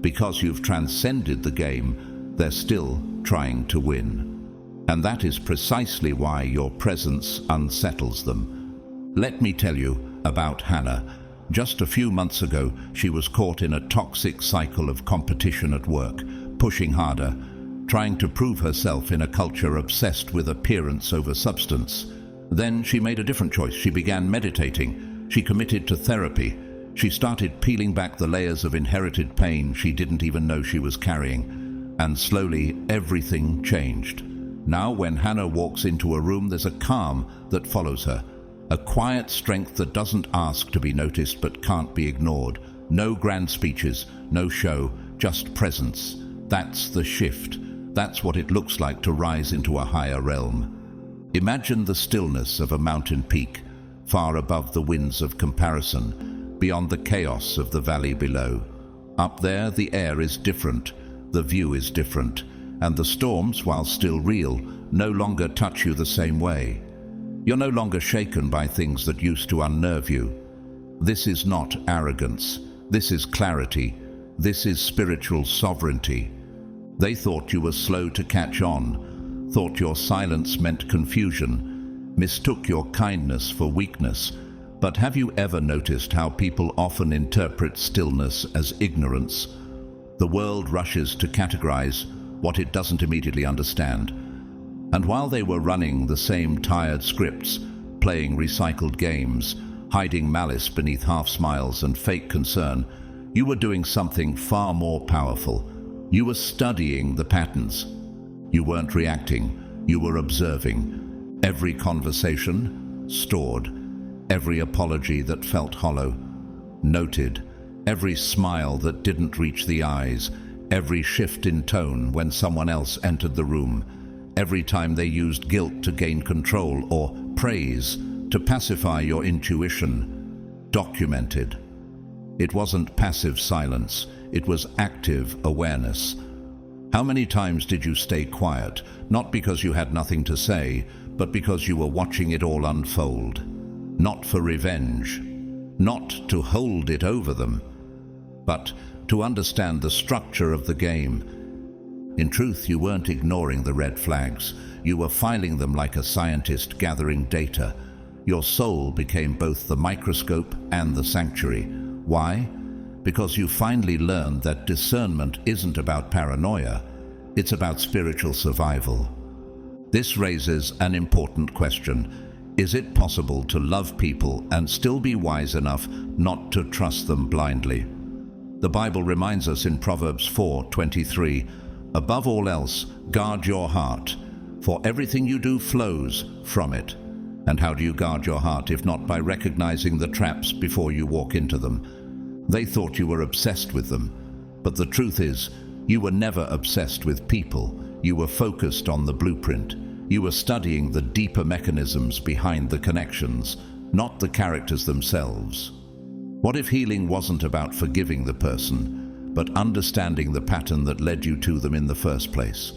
Because you've transcended the game, they're still trying to win. And that is precisely why your presence unsettles them. Let me tell you about Hannah. Just a few months ago, she was caught in a toxic cycle of competition at work, pushing harder, trying to prove herself in a culture obsessed with appearance over substance. Then she made a different choice. She began meditating. She committed to therapy. She started peeling back the layers of inherited pain she didn't even know she was carrying. And slowly, everything changed. Now, when Hannah walks into a room, there's a calm that follows her. A quiet strength that doesn't ask to be noticed but can't be ignored. No grand speeches, no show, just presence. That's the shift. That's what it looks like to rise into a higher realm. Imagine the stillness of a mountain peak, far above the winds of comparison, beyond the chaos of the valley below. Up there, the air is different, the view is different, and the storms, while still real, no longer touch you the same way. You're no longer shaken by things that used to unnerve you. This is not arrogance. This is clarity. This is spiritual sovereignty. They thought you were slow to catch on, thought your silence meant confusion, mistook your kindness for weakness. But have you ever noticed how people often interpret stillness as ignorance? The world rushes to categorize what it doesn't immediately understand. And while they were running the same tired scripts, playing recycled games, hiding malice beneath half smiles and fake concern, you were doing something far more powerful. You were studying the patterns. You weren't reacting. You were observing. Every conversation, stored. Every apology that felt hollow, noted. Every smile that didn't reach the eyes. Every shift in tone when someone else entered the room. Every time they used guilt to gain control or praise to pacify your intuition. Documented. It wasn't passive silence, it was active awareness. How many times did you stay quiet, not because you had nothing to say, but because you were watching it all unfold? Not for revenge, not to hold it over them, but to understand the structure of the game. In truth, you weren't ignoring the red flags. You were filing them like a scientist gathering data. Your soul became both the microscope and the sanctuary. Why? Because you finally learned that discernment isn't about paranoia, it's about spiritual survival. This raises an important question. Is it possible to love people and still be wise enough not to trust them blindly? The Bible reminds us in Proverbs 4:23, "Above all else, guard your heart, for everything you do flows from it." And how do you guard your heart if not by recognizing the traps before you walk into them? They thought you were obsessed with them, but the truth is, you were never obsessed with people. You were focused on the blueprint. You were studying the deeper mechanisms behind the connections, not the characters themselves. What if healing wasn't about forgiving the person, but understanding the pattern that led you to them in the first place?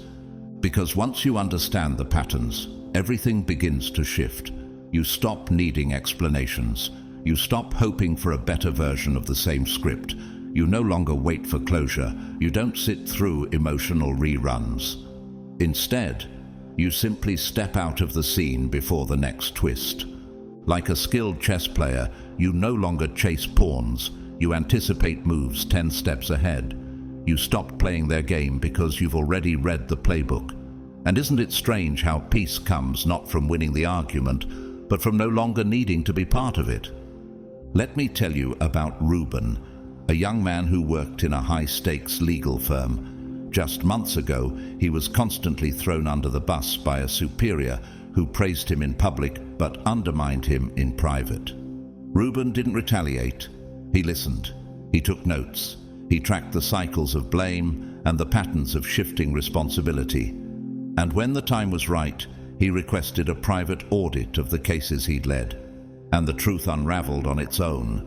Because once you understand the patterns, everything begins to shift. You stop needing explanations. You stop hoping for a better version of the same script. You no longer wait for closure. You don't sit through emotional reruns. Instead, you simply step out of the scene before the next twist. Like a skilled chess player, you no longer chase pawns. You anticipate moves 10 steps ahead. You stop playing their game because you've already read the playbook. And isn't it strange how peace comes not from winning the argument, but from no longer needing to be part of it? Let me tell you about Reuben, a young man who worked in a high-stakes legal firm. Just months ago, he was constantly thrown under the bus by a superior who praised him in public but undermined him in private. Reuben didn't retaliate. He listened. He took notes. He tracked the cycles of blame and the patterns of shifting responsibility. And when the time was right, he requested a private audit of the cases he'd led. And the truth unraveled on its own.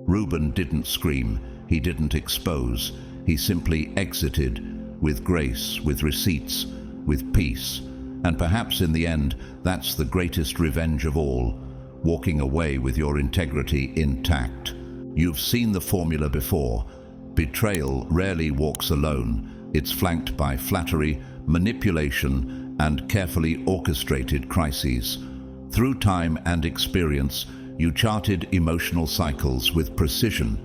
Reuben didn't scream. He didn't expose. He simply exited with grace, with receipts, with peace. And perhaps in the end, that's the greatest revenge of all, walking away with your integrity intact. You've seen the formula before. Betrayal rarely walks alone. It's flanked by flattery, manipulation, and carefully orchestrated crises. Through time and experience, you charted emotional cycles with precision.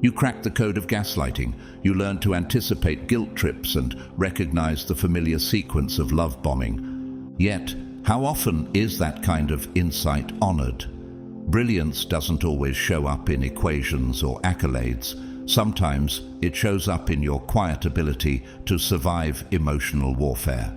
You cracked the code of gaslighting. You learned to anticipate guilt trips and recognize the familiar sequence of love bombing. Yet, how often is that kind of insight honored? Brilliance doesn't always show up in equations or accolades. Sometimes it shows up in your quiet ability to survive emotional warfare.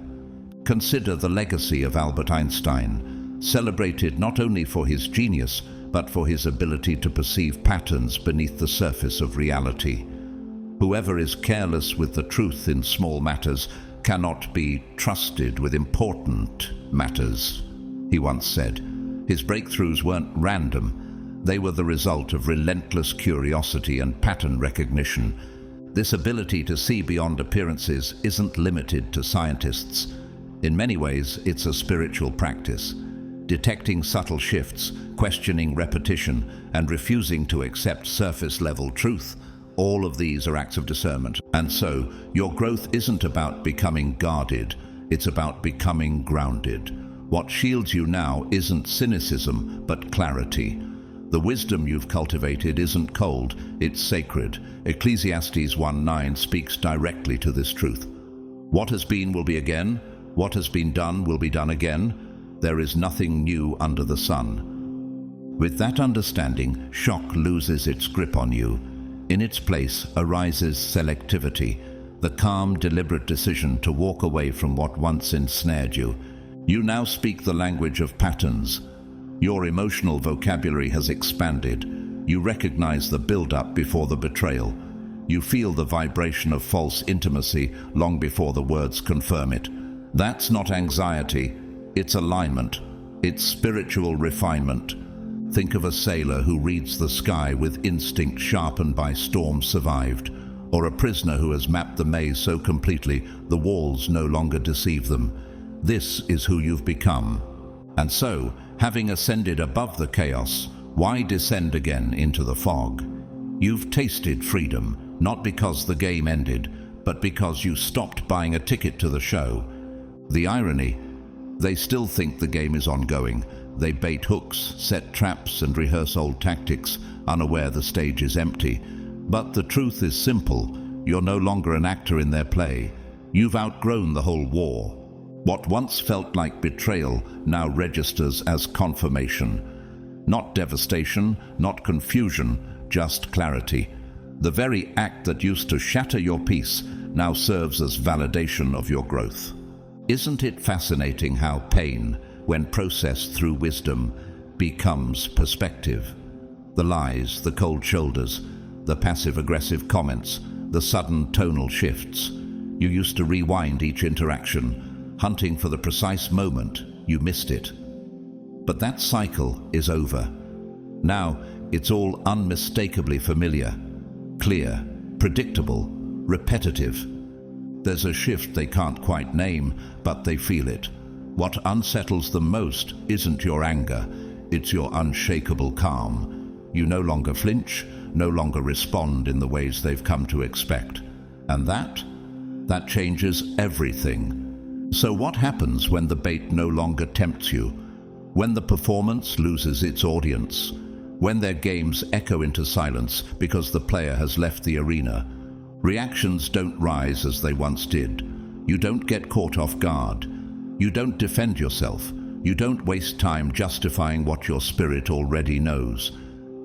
Consider the legacy of Albert Einstein, celebrated not only for his genius, but for his ability to perceive patterns beneath the surface of reality. Whoever is careless with the truth in small matters cannot be trusted with important matters, he once said. His breakthroughs weren't random. They were the result of relentless curiosity and pattern recognition. This ability to see beyond appearances isn't limited to scientists. In many ways, it's a spiritual practice. Detecting subtle shifts, questioning repetition, and refusing to accept surface-level truth, all of these are acts of discernment. And so, your growth isn't about becoming guarded, it's about becoming grounded. What shields you now isn't cynicism, but clarity. The wisdom you've cultivated isn't cold, it's sacred. Ecclesiastes 1:9 speaks directly to this truth. What has been will be again. What has been done will be done again. There is nothing new under the sun. With that understanding, shock loses its grip on you. In its place arises selectivity, the calm, deliberate decision to walk away from what once ensnared you. You now speak the language of patterns. Your emotional vocabulary has expanded. You recognize the build-up before the betrayal. You feel the vibration of false intimacy long before the words confirm it. That's not anxiety, it's alignment. It's spiritual refinement. Think of a sailor who reads the sky with instinct sharpened by storms survived, or a prisoner who has mapped the maze so completely the walls no longer deceive them. This is who you've become. And so, having ascended above the chaos, why descend again into the fog? You've tasted freedom, not because the game ended, but because you stopped buying a ticket to the show. The irony, they still think the game is ongoing. They bait hooks, set traps, and rehearse old tactics, unaware the stage is empty. But the truth is simple. You're no longer an actor in their play. You've outgrown the whole war. What once felt like betrayal now registers as confirmation. Not devastation, not confusion, just clarity. The very act that used to shatter your peace now serves as validation of your growth. Isn't it fascinating how pain, when processed through wisdom, becomes perspective? The lies, the cold shoulders, the passive-aggressive comments, the sudden tonal shifts. You used to rewind each interaction, hunting for the precise moment you missed it. But that cycle is over. Now it's all unmistakably familiar, clear, predictable, repetitive. There's a shift they can't quite name, but they feel it. What unsettles them most isn't your anger, it's your unshakable calm. You no longer flinch, no longer respond in the ways they've come to expect. And that changes everything. So what happens when the bait no longer tempts you? When the performance loses its audience? When their games echo into silence because the player has left the arena? Reactions don't rise as they once did. You don't get caught off guard. You don't defend yourself. You don't waste time justifying what your spirit already knows.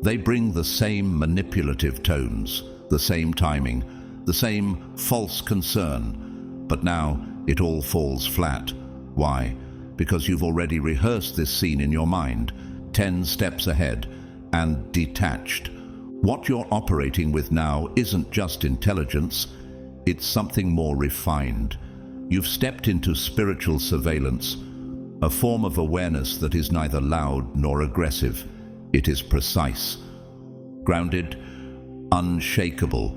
They bring the same manipulative tones, the same timing, the same false concern. But now it all falls flat. Why? Because you've already rehearsed this scene in your mind, 10 steps ahead, and detached. What you're operating with now isn't just intelligence, it's something more refined. You've stepped into spiritual surveillance, a form of awareness that is neither loud nor aggressive. It is precise, grounded, unshakable.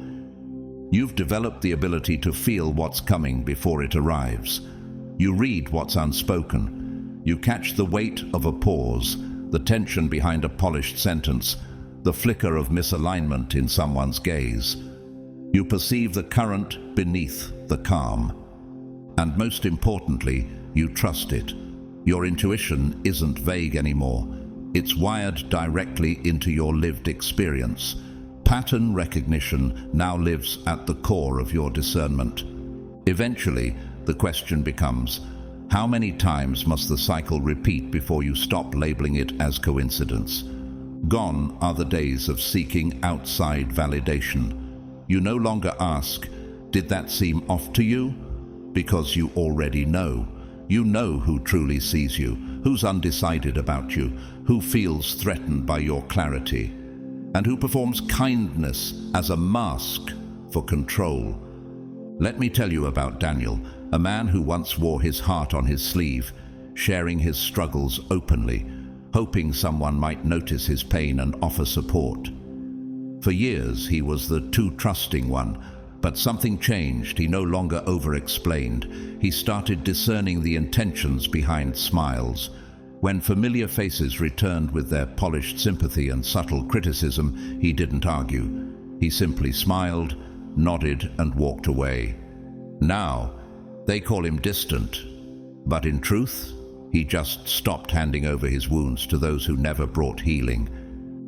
You've developed the ability to feel what's coming before it arrives. You read what's unspoken. You catch the weight of a pause, the tension behind a polished sentence, the flicker of misalignment in someone's gaze. You perceive the current beneath the calm. And most importantly, you trust it. Your intuition isn't vague anymore. It's wired directly into your lived experience. Pattern recognition now lives at the core of your discernment. Eventually, the question becomes, how many times must the cycle repeat before you stop labeling it as coincidence? Gone are the days of seeking outside validation. You no longer ask, did that seem off to you? Because you already know. You know who truly sees you, who's undecided about you, who feels threatened by your clarity, and who performs kindness as a mask for control. Let me tell you about Daniel, a man who once wore his heart on his sleeve, sharing his struggles openly, hoping someone might notice his pain and offer support. For years he was the too trusting one, but something changed. He no longer over-explained. He started discerning the intentions behind smiles. When familiar faces returned with their polished sympathy and subtle criticism, he didn't argue. He simply smiled, nodded, and walked away. Now, they call him distant, but in truth, he just stopped handing over his wounds to those who never brought healing.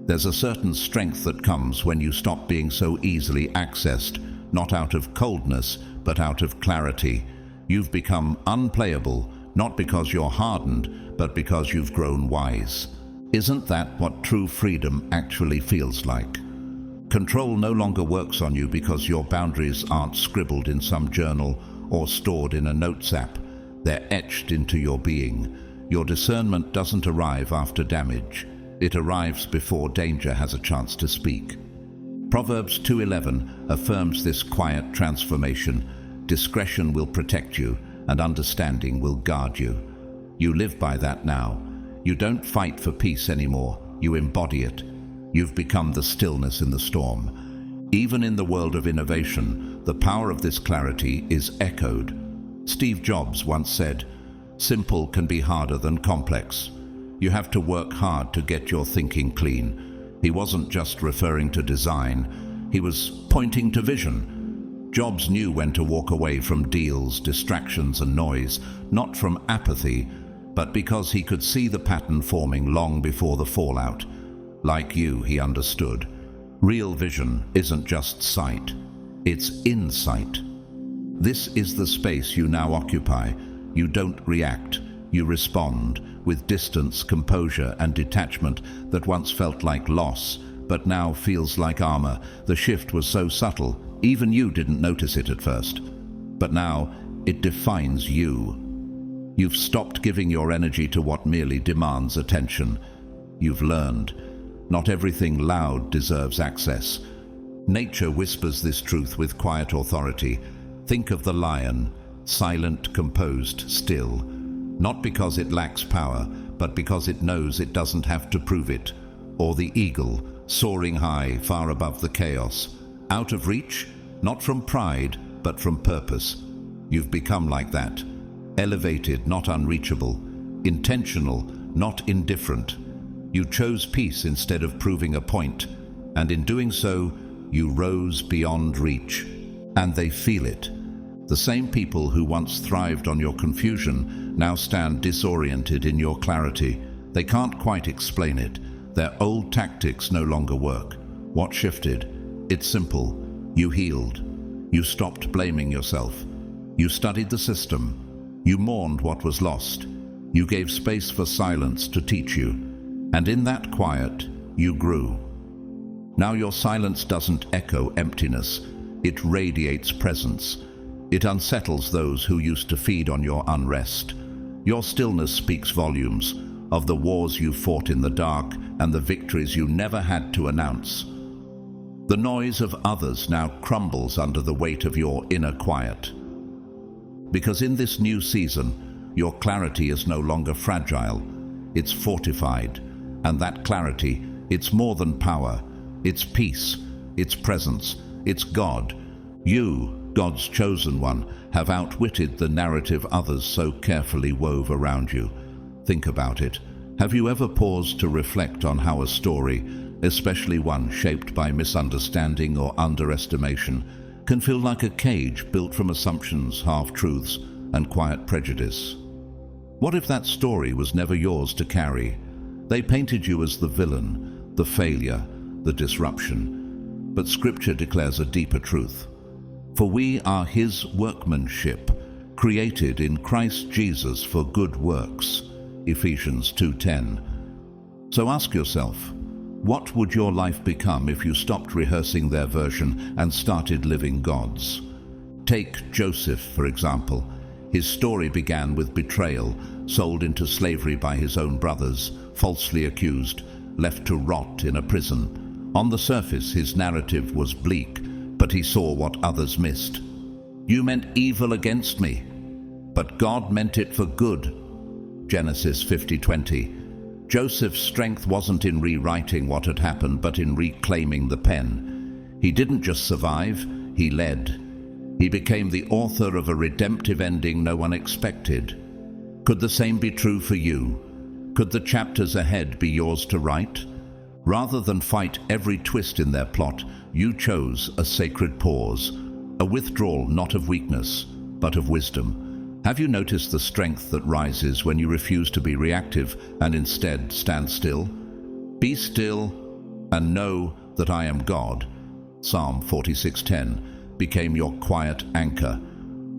There's a certain strength that comes when you stop being so easily accessed, not out of coldness, but out of clarity. You've become unplayable, not because you're hardened, but because you've grown wise. Isn't that what true freedom actually feels like? Control no longer works on you because your boundaries aren't scribbled in some journal or stored in a notes app. They're etched into your being. Your discernment doesn't arrive after damage. It arrives before danger has a chance to speak. Proverbs 2:11 affirms this quiet transformation. Discretion will protect you, and understanding will guard you. You live by that now. You don't fight for peace anymore. You embody it. You've become the stillness in the storm. Even in the world of innovation, the power of this clarity is echoed. Steve Jobs once said, "Simple can be harder than complex. You have to work hard to get your thinking clean." He wasn't just referring to design, he was pointing to vision. Jobs knew when to walk away from deals, distractions and noise, not from apathy, but because he could see the pattern forming long before the fallout. Like you, he understood. Real vision isn't just sight, it's insight. This is the space you now occupy. You don't react, you respond, with distance, composure and detachment that once felt like loss, but now feels like armor. The shift was so subtle, even you didn't notice it at first. But now, it defines you. You've stopped giving your energy to what merely demands attention. You've learned, not everything loud deserves access. Nature whispers this truth with quiet authority. Think of the lion, silent, composed, still. Not because it lacks power, but because it knows it doesn't have to prove it. Or the eagle, soaring high, far above the chaos. Out of reach, not from pride, but from purpose. You've become like that. Elevated, not unreachable. Intentional, not indifferent. You chose peace instead of proving a point, and in doing so, you rose beyond reach. And they feel it. The same people who once thrived on your confusion now stand disoriented in your clarity. They can't quite explain it. Their old tactics no longer work. What shifted? It's simple. You healed. You stopped blaming yourself. You studied the system. You mourned what was lost. You gave space for silence to teach you. And in that quiet, you grew. Now your silence doesn't echo emptiness. It radiates presence. It unsettles those who used to feed on your unrest. Your stillness speaks volumes of the wars you fought in the dark and the victories you never had to announce. The noise of others now crumbles under the weight of your inner quiet. Because in this new season, your clarity is no longer fragile. It's fortified. And that clarity, it's more than power. It's peace. It's presence. It's God. You, God's chosen one, have outwitted the narrative others so carefully wove around you. Think about it. Have you ever paused to reflect on how a story, especially one shaped by misunderstanding or underestimation, can feel like a cage built from assumptions, half-truths, and quiet prejudice? What if that story was never yours to carry? They painted you as the villain, the failure, the disruption. But Scripture declares a deeper truth. For we are His workmanship, created in Christ Jesus for good works. Ephesians 2:10. So ask yourself, what would your life become if you stopped rehearsing their version and started living God's? Take Joseph, for example. His story began with betrayal, sold into slavery by his own brothers, falsely accused, left to rot in a prison. On the surface, his narrative was bleak, but he saw what others missed. You meant evil against me, but God meant it for good. Genesis 50:20. Joseph's strength wasn't in rewriting what had happened, but in reclaiming the pen. He didn't just survive, he led. He became the author of a redemptive ending no one expected. Could the same be true for you? Could the chapters ahead be yours to write? Rather than fight every twist in their plot, you chose a sacred pause, a withdrawal not of weakness, but of wisdom. Have you noticed the strength that rises when you refuse to be reactive and instead stand still? Be still and know that I am God. Psalm 46:10 became your quiet anchor.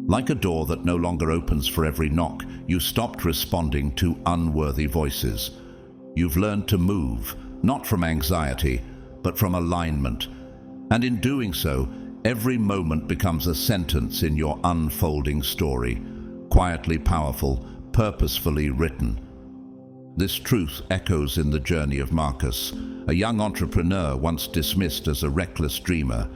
Like a door that no longer opens for every knock, you stopped responding to unworthy voices. You've learned to move, not from anxiety, but from alignment. And in doing so, every moment becomes a sentence in your unfolding story, quietly powerful, purposefully written. This truth echoes in the journey of Marcus, a young entrepreneur once dismissed as a reckless dreamer.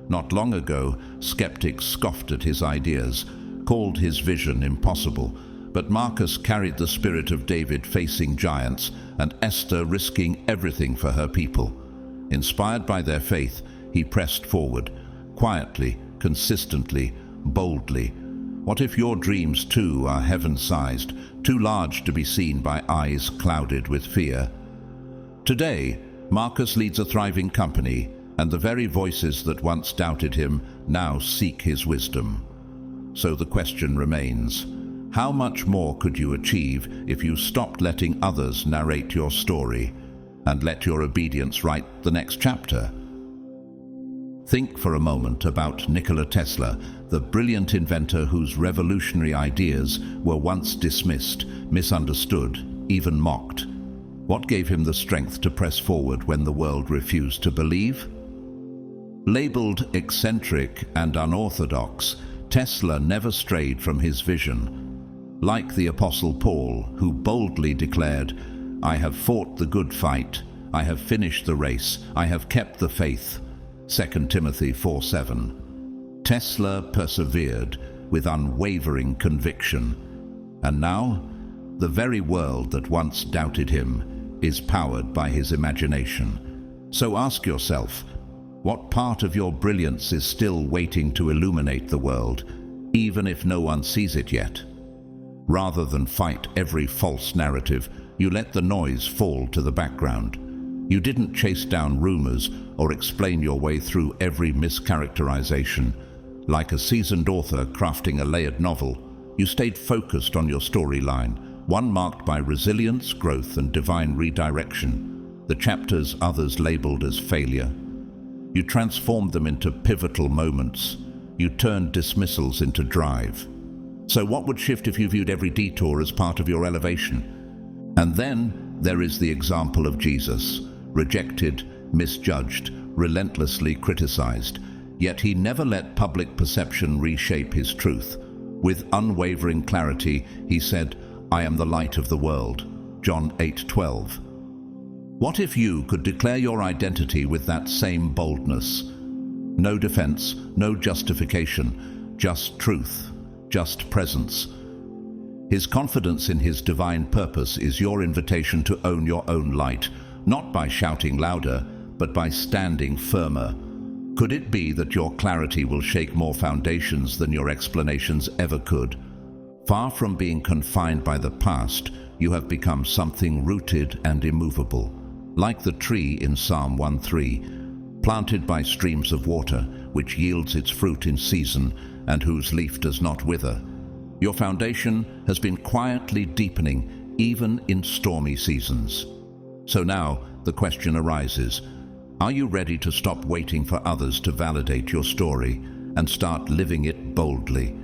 Not long ago, skeptics scoffed at his ideas, called his vision impossible. But Marcus carried the spirit of David facing giants and Esther risking everything for her people. Inspired by their faith, he pressed forward, quietly, consistently, boldly. What if your dreams too are heaven-sized, too large to be seen by eyes clouded with fear? Today, Marcus leads a thriving company, and the very voices that once doubted him now seek his wisdom. So the question remains, how much more could you achieve if you stopped letting others narrate your story and let your obedience write the next chapter? Think for a moment about Nikola Tesla, the brilliant inventor whose revolutionary ideas were once dismissed, misunderstood, even mocked. What gave him the strength to press forward when the world refused to believe? Labeled eccentric and unorthodox, Tesla never strayed from his vision. Like the Apostle Paul, who boldly declared, "I have fought the good fight, I have finished the race, I have kept the faith." 2 Timothy 4:7. Tesla persevered with unwavering conviction. And now, the very world that once doubted him is powered by his imagination. So ask yourself, what part of your brilliance is still waiting to illuminate the world, even if no one sees it yet? Rather than fight every false narrative, you let the noise fall to the background. You didn't chase down rumors or explain your way through every mischaracterization. Like a seasoned author crafting a layered novel, you stayed focused on your storyline, one marked by resilience, growth, and divine redirection. The chapters others labeled as failure, you transformed them into pivotal moments. You turned dismissals into drive. So what would shift if you viewed every detour as part of your elevation? And then there is the example of Jesus, rejected, misjudged, relentlessly criticized. Yet he never let public perception reshape his truth. With unwavering clarity, he said, "I am the light of the world." John 8:12. What if you could declare your identity with that same boldness? No defense, no justification, just truth. Just presence. His confidence in his divine purpose is your invitation to own your own light, not by shouting louder, but by standing firmer. Could it be that your clarity will shake more foundations than your explanations ever could? Far from being confined by the past, you have become something rooted and immovable, like the tree in Psalm 1:3, planted by streams of water, which yields its fruit in season, and whose leaf does not wither. Your foundation has been quietly deepening, even in stormy seasons. So now the question arises, are you ready to stop waiting for others to validate your story and start living it boldly?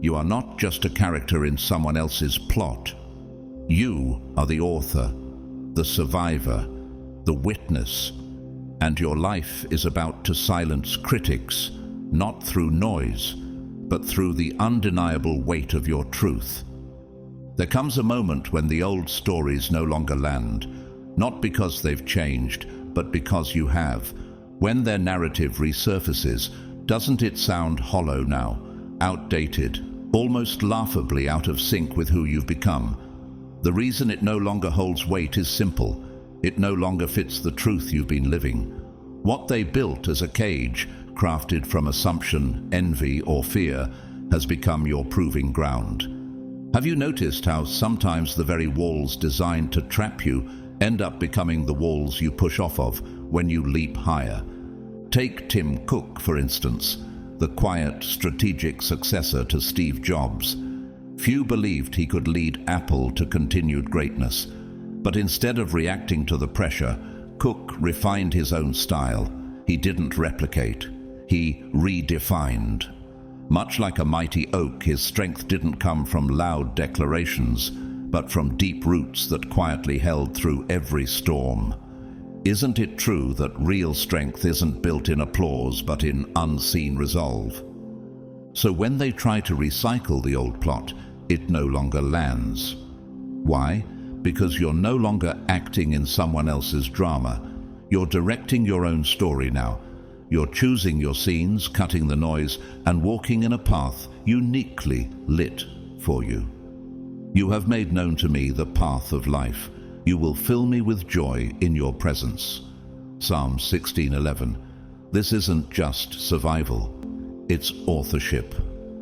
You are not just a character in someone else's plot. You are the author, the survivor, the witness, and your life is about to silence critics, not through noise, but through the undeniable weight of your truth. There comes a moment when the old stories no longer land, not because they've changed, but because you have. When their narrative resurfaces, doesn't it sound hollow now, outdated, almost laughably out of sync with who you've become? The reason it no longer holds weight is simple. It no longer fits the truth you've been living. What they built as a cage, crafted from assumption, envy, or fear, has become your proving ground. Have you noticed how sometimes the very walls designed to trap you end up becoming the walls you push off of when you leap higher? Take Tim Cook, for instance, the quiet, strategic successor to Steve Jobs. Few believed he could lead Apple to continued greatness, but instead of reacting to the pressure, Cook refined his own style. He didn't replicate. He redefined. Much like a mighty oak, his strength didn't come from loud declarations, but from deep roots that quietly held through every storm. Isn't it true that real strength isn't built in applause but in unseen resolve? So when they try to recycle the old plot, it no longer lands. Why? Because you're no longer acting in someone else's drama. You're directing your own story now. You're choosing your scenes, cutting the noise, and walking in a path uniquely lit for you. You have made known to me the path of life. You will fill me with joy in your presence. Psalm 16:11. This isn't just survival, it's authorship.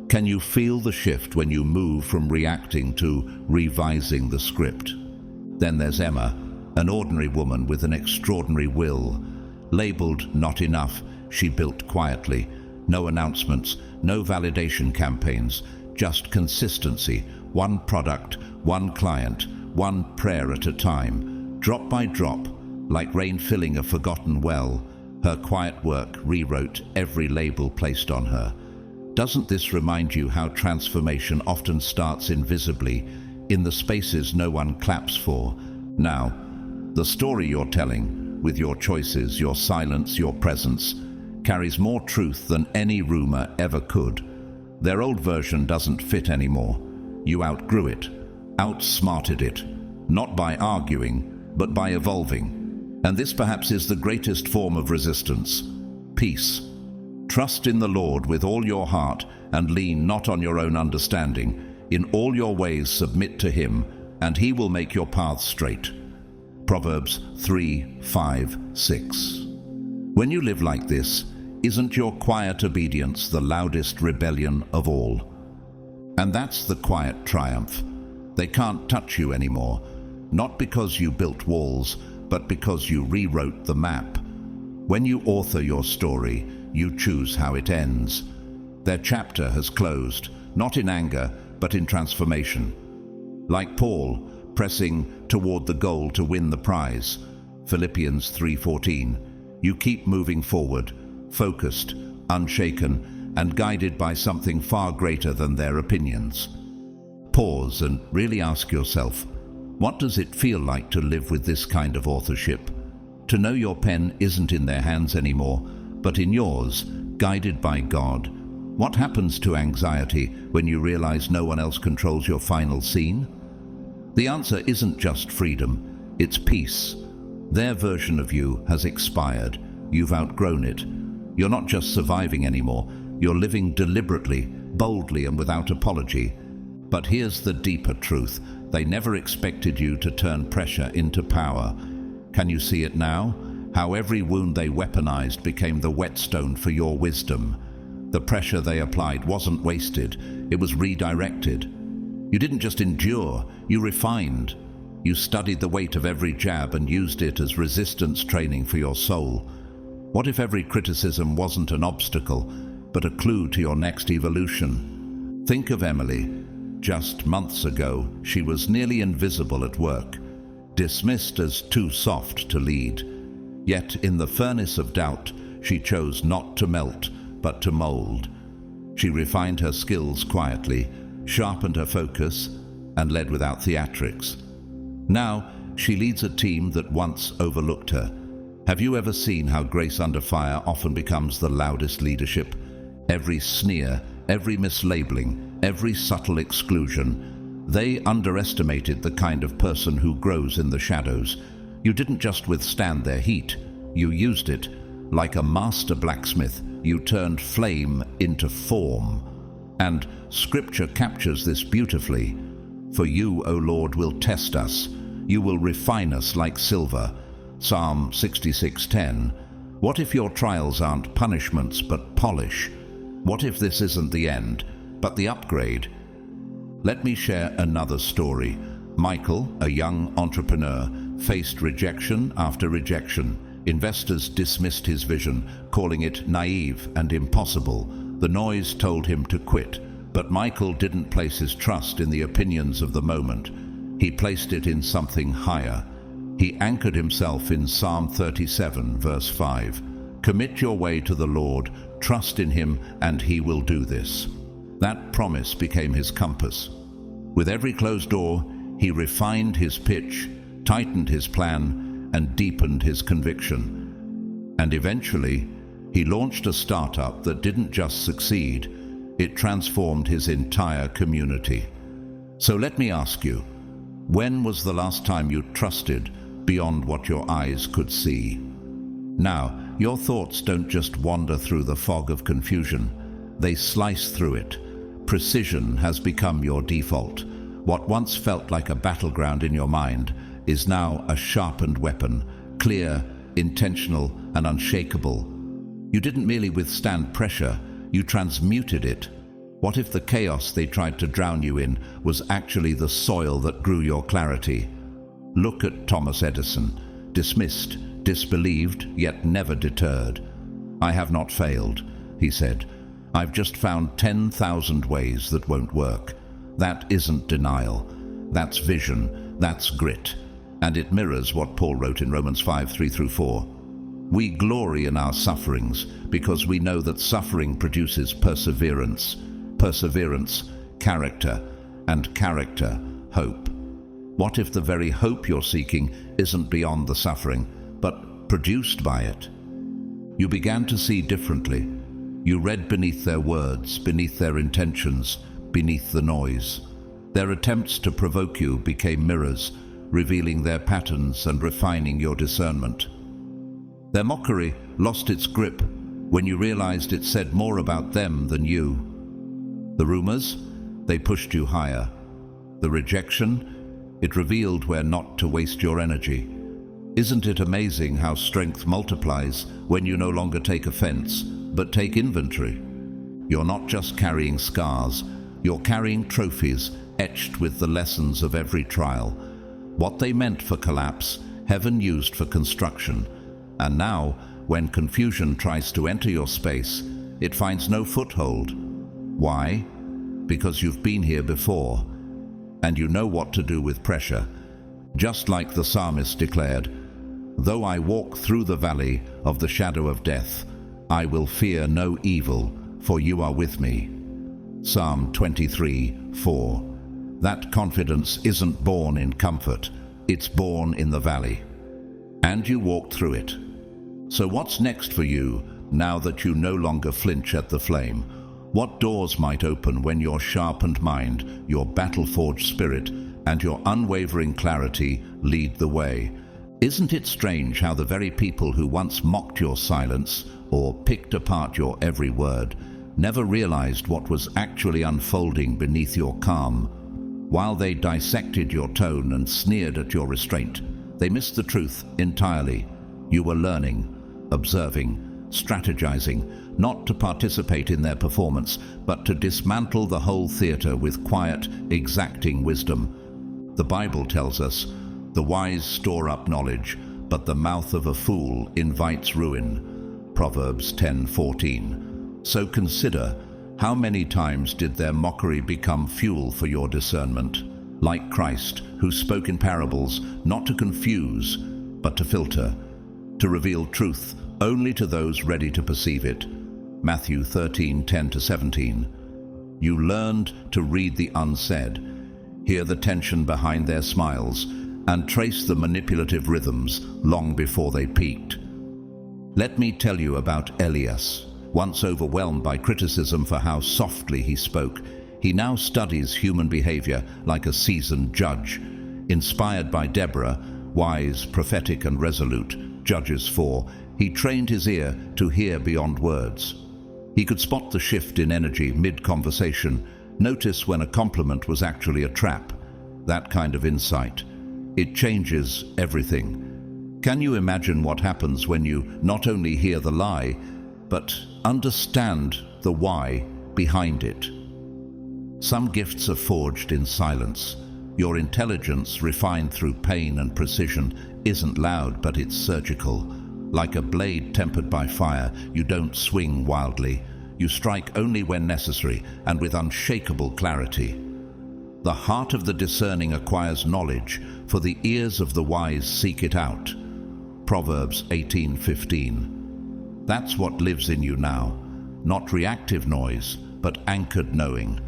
Can you feel the shift when you move from reacting to revising the script? Then there's Emma, an ordinary woman with an extraordinary will. Labeled not enough, she built quietly. No announcements, no validation campaigns, just consistency. One product, one client, one prayer at a time. Drop by drop, like rain filling a forgotten well, her quiet work rewrote every label placed on her. Doesn't this remind you how transformation often starts invisibly, in the spaces no one claps for? Now, the story you're telling, with your choices, your silence, your presence, carries more truth than any rumor ever could. Their old version doesn't fit anymore. You outgrew it, outsmarted it, not by arguing, but by evolving. And this perhaps is the greatest form of resistance: peace. Trust in the Lord with all your heart and lean not on your own understanding. In all your ways submit to Him, and He will make your paths straight. Proverbs 3:5-6. When you live like this, isn't your quiet obedience the loudest rebellion of all? And that's the quiet triumph. They can't touch you anymore, not because you built walls, but because you rewrote the map. When you author your story, you choose how it ends. Their chapter has closed, not in anger, but in transformation. Like Paul, pressing toward the goal to win the prize. Philippians 3:14. You keep moving forward, focused, unshaken, and guided by something far greater than their opinions. Pause and really ask yourself, what does it feel like to live with this kind of authorship? To know your pen isn't in their hands anymore, but in yours, guided by God. What happens to anxiety when you realize no one else controls your final scene? The answer isn't just freedom, it's peace. Their version of you has expired. You've outgrown it. You're not just surviving anymore. You're living deliberately, boldly, and without apology. But here's the deeper truth. They never expected you to turn pressure into power. Can you see it now? How every wound they weaponized became the whetstone for your wisdom. The pressure they applied wasn't wasted. It was redirected. You didn't just endure, you refined. You studied the weight of every jab and used it as resistance training for your soul. What if every criticism wasn't an obstacle, but a clue to your next evolution? Think of Emily. Just months ago, she was nearly invisible at work, dismissed as too soft to lead. Yet in the furnace of doubt, she chose not to melt, but to mold. She refined her skills quietly, sharpened her focus, and led without theatrics. Now, she leads a team that once overlooked her. Have you ever seen how grace under fire often becomes the loudest leadership? Every sneer, every mislabeling, every subtle exclusion. They underestimated the kind of person who grows in the shadows. You didn't just withstand their heat, you used it. Like a master blacksmith, you turned flame into form. And Scripture captures this beautifully. For you, O Lord, will test us. You will refine us like silver. Psalm 66:10. What if your trials aren't punishments but polish? What if this isn't the end, but the upgrade? Let me share another story. Michael, a young entrepreneur, faced rejection after rejection. Investors dismissed his vision, calling it naive and impossible. The noise told him to quit, but Michael didn't place his trust in the opinions of the moment. He placed it in something higher. He anchored himself in Psalm 37, verse 5. Commit your way to the Lord, trust in Him, and He will do this. That promise became his compass. With every closed door, he refined his pitch, tightened his plan, and deepened his conviction. And eventually, he launched a startup that didn't just succeed, it transformed his entire community. So let me ask you, when was the last time you trusted beyond what your eyes could see? Now, your thoughts don't just wander through the fog of confusion, they slice through it. Precision has become your default. What once felt like a battleground in your mind is now a sharpened weapon, clear, intentional, and unshakable. You didn't merely withstand pressure, you transmuted it. What if the chaos they tried to drown you in was actually the soil that grew your clarity? Look at Thomas Edison, dismissed, disbelieved, yet never deterred. "I have not failed," he said. "I've just found 10,000 ways that won't work." That isn't denial. That's vision. That's grit. And it mirrors what Paul wrote in Romans 5:3-4. We glory in our sufferings because we know that suffering produces perseverance. Perseverance, character, and character, hope. What if the very hope you're seeking isn't beyond the suffering, but produced by it? You began to see differently. You read beneath their words, beneath their intentions, beneath the noise. Their attempts to provoke you became mirrors, revealing their patterns and refining your discernment. Their mockery lost its grip when you realized it said more about them than you. The rumors, they pushed you higher. The rejection, it revealed where not to waste your energy. Isn't it amazing how strength multiplies when you no longer take offense, but take inventory? You're not just carrying scars, you're carrying trophies etched with the lessons of every trial. What they meant for collapse, heaven used for construction. And now, when confusion tries to enter your space, it finds no foothold. Why? Because you've been here before, and you know what to do with pressure. Just like the psalmist declared, "Though I walk through the valley of the shadow of death, I will fear no evil, for you are with me." Psalm 23:4. That confidence isn't born in comfort, it's born in the valley. And you walked through it. So what's next for you now that you no longer flinch at the flame? What doors might open when your sharpened mind, your battle-forged spirit, and your unwavering clarity lead the way? Isn't it strange how the very people who once mocked your silence or picked apart your every word never realized what was actually unfolding beneath your calm? While they dissected your tone and sneered at your restraint, they missed the truth entirely. You were learning, observing, strategizing, not to participate in their performance, but to dismantle the whole theater with quiet, exacting wisdom. The Bible tells us, "The wise store up knowledge, but the mouth of a fool invites ruin." Proverbs 10:14. So consider, how many times did their mockery become fuel for your discernment? Like Christ, who spoke in parables, not to confuse, but to filter, to reveal truth only to those ready to perceive it. Matthew 13:10-17. You learned to read the unsaid, hear the tension behind their smiles, and trace the manipulative rhythms long before they peaked. Let me tell you about Elias. Once overwhelmed by criticism for how softly he spoke, he now studies human behavior like a seasoned judge. Inspired by Deborah, wise, prophetic, and resolute, Judges 4, he trained his ear to hear beyond words. He could spot the shift in energy mid-conversation, notice when a compliment was actually a trap. That kind of insight. It changes everything. Can you imagine what happens when you not only hear the lie, but understand the why behind it? Some gifts are forged in silence. Your intelligence, refined through pain and precision, isn't loud, but it's surgical. Like a blade tempered by fire, you don't swing wildly. You strike only when necessary and with unshakable clarity. The heart of the discerning acquires knowledge, for the ears of the wise seek it out. Proverbs 18:15. That's what lives in you now. Not reactive noise, but anchored knowing.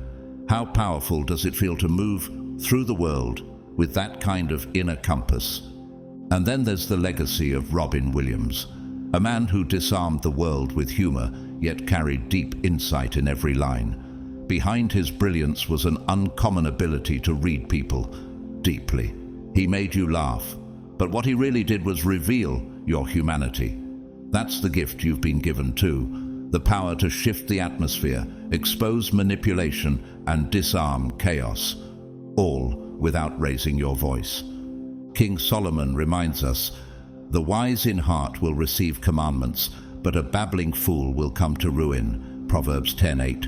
How powerful does it feel to move through the world with that kind of inner compass? And then there's the legacy of Robin Williams, a man who disarmed the world with humor, yet carried deep insight in every line. Behind his brilliance was an uncommon ability to read people deeply. He made you laugh, but what he really did was reveal your humanity. That's the gift you've been given too, the power to shift the atmosphere, expose manipulation, and disarm chaos, all without raising your voice. King Solomon reminds us, "The wise in heart will receive commandments, but a babbling fool will come to ruin." Proverbs 10:8.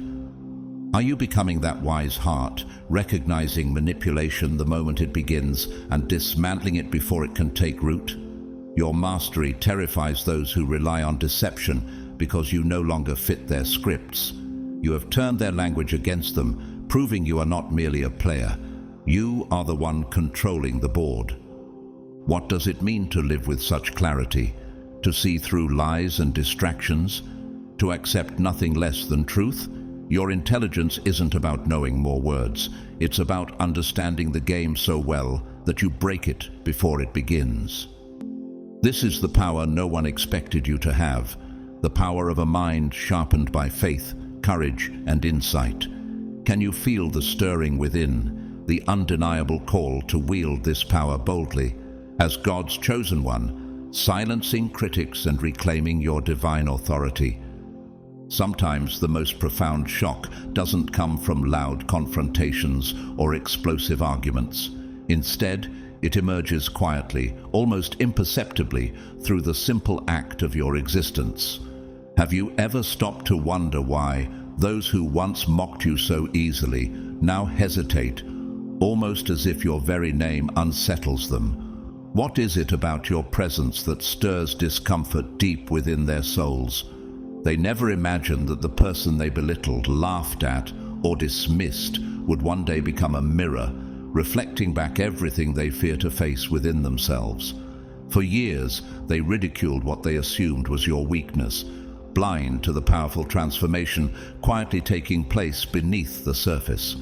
Are you becoming that wise heart, recognizing manipulation the moment it begins and dismantling it before it can take root? Your mastery terrifies those who rely on deception because you no longer fit their scripts. You have turned their language against them, proving you are not merely a player. You are the one controlling the board. What does it mean to live with such clarity? To see through lies and distractions? To accept nothing less than truth? Your intelligence isn't about knowing more words. It's about understanding the game so well that you break it before it begins. This is the power no one expected you to have, the power of a mind sharpened by faith, courage, and insight. Can you feel the stirring within, the undeniable call to wield this power boldly? As God's chosen one, silencing critics and reclaiming your divine authority. Sometimes the most profound shock doesn't come from loud confrontations or explosive arguments. Instead, it emerges quietly, almost imperceptibly, through the simple act of your existence. Have you ever stopped to wonder why those who once mocked you so easily now hesitate, almost as if your very name unsettles them? What is it about your presence that stirs discomfort deep within their souls? They never imagined that the person they belittled, laughed at, or dismissed would one day become a mirror, reflecting back everything they fear to face within themselves. For years, they ridiculed what they assumed was your weakness, blind to the powerful transformation quietly taking place beneath the surface.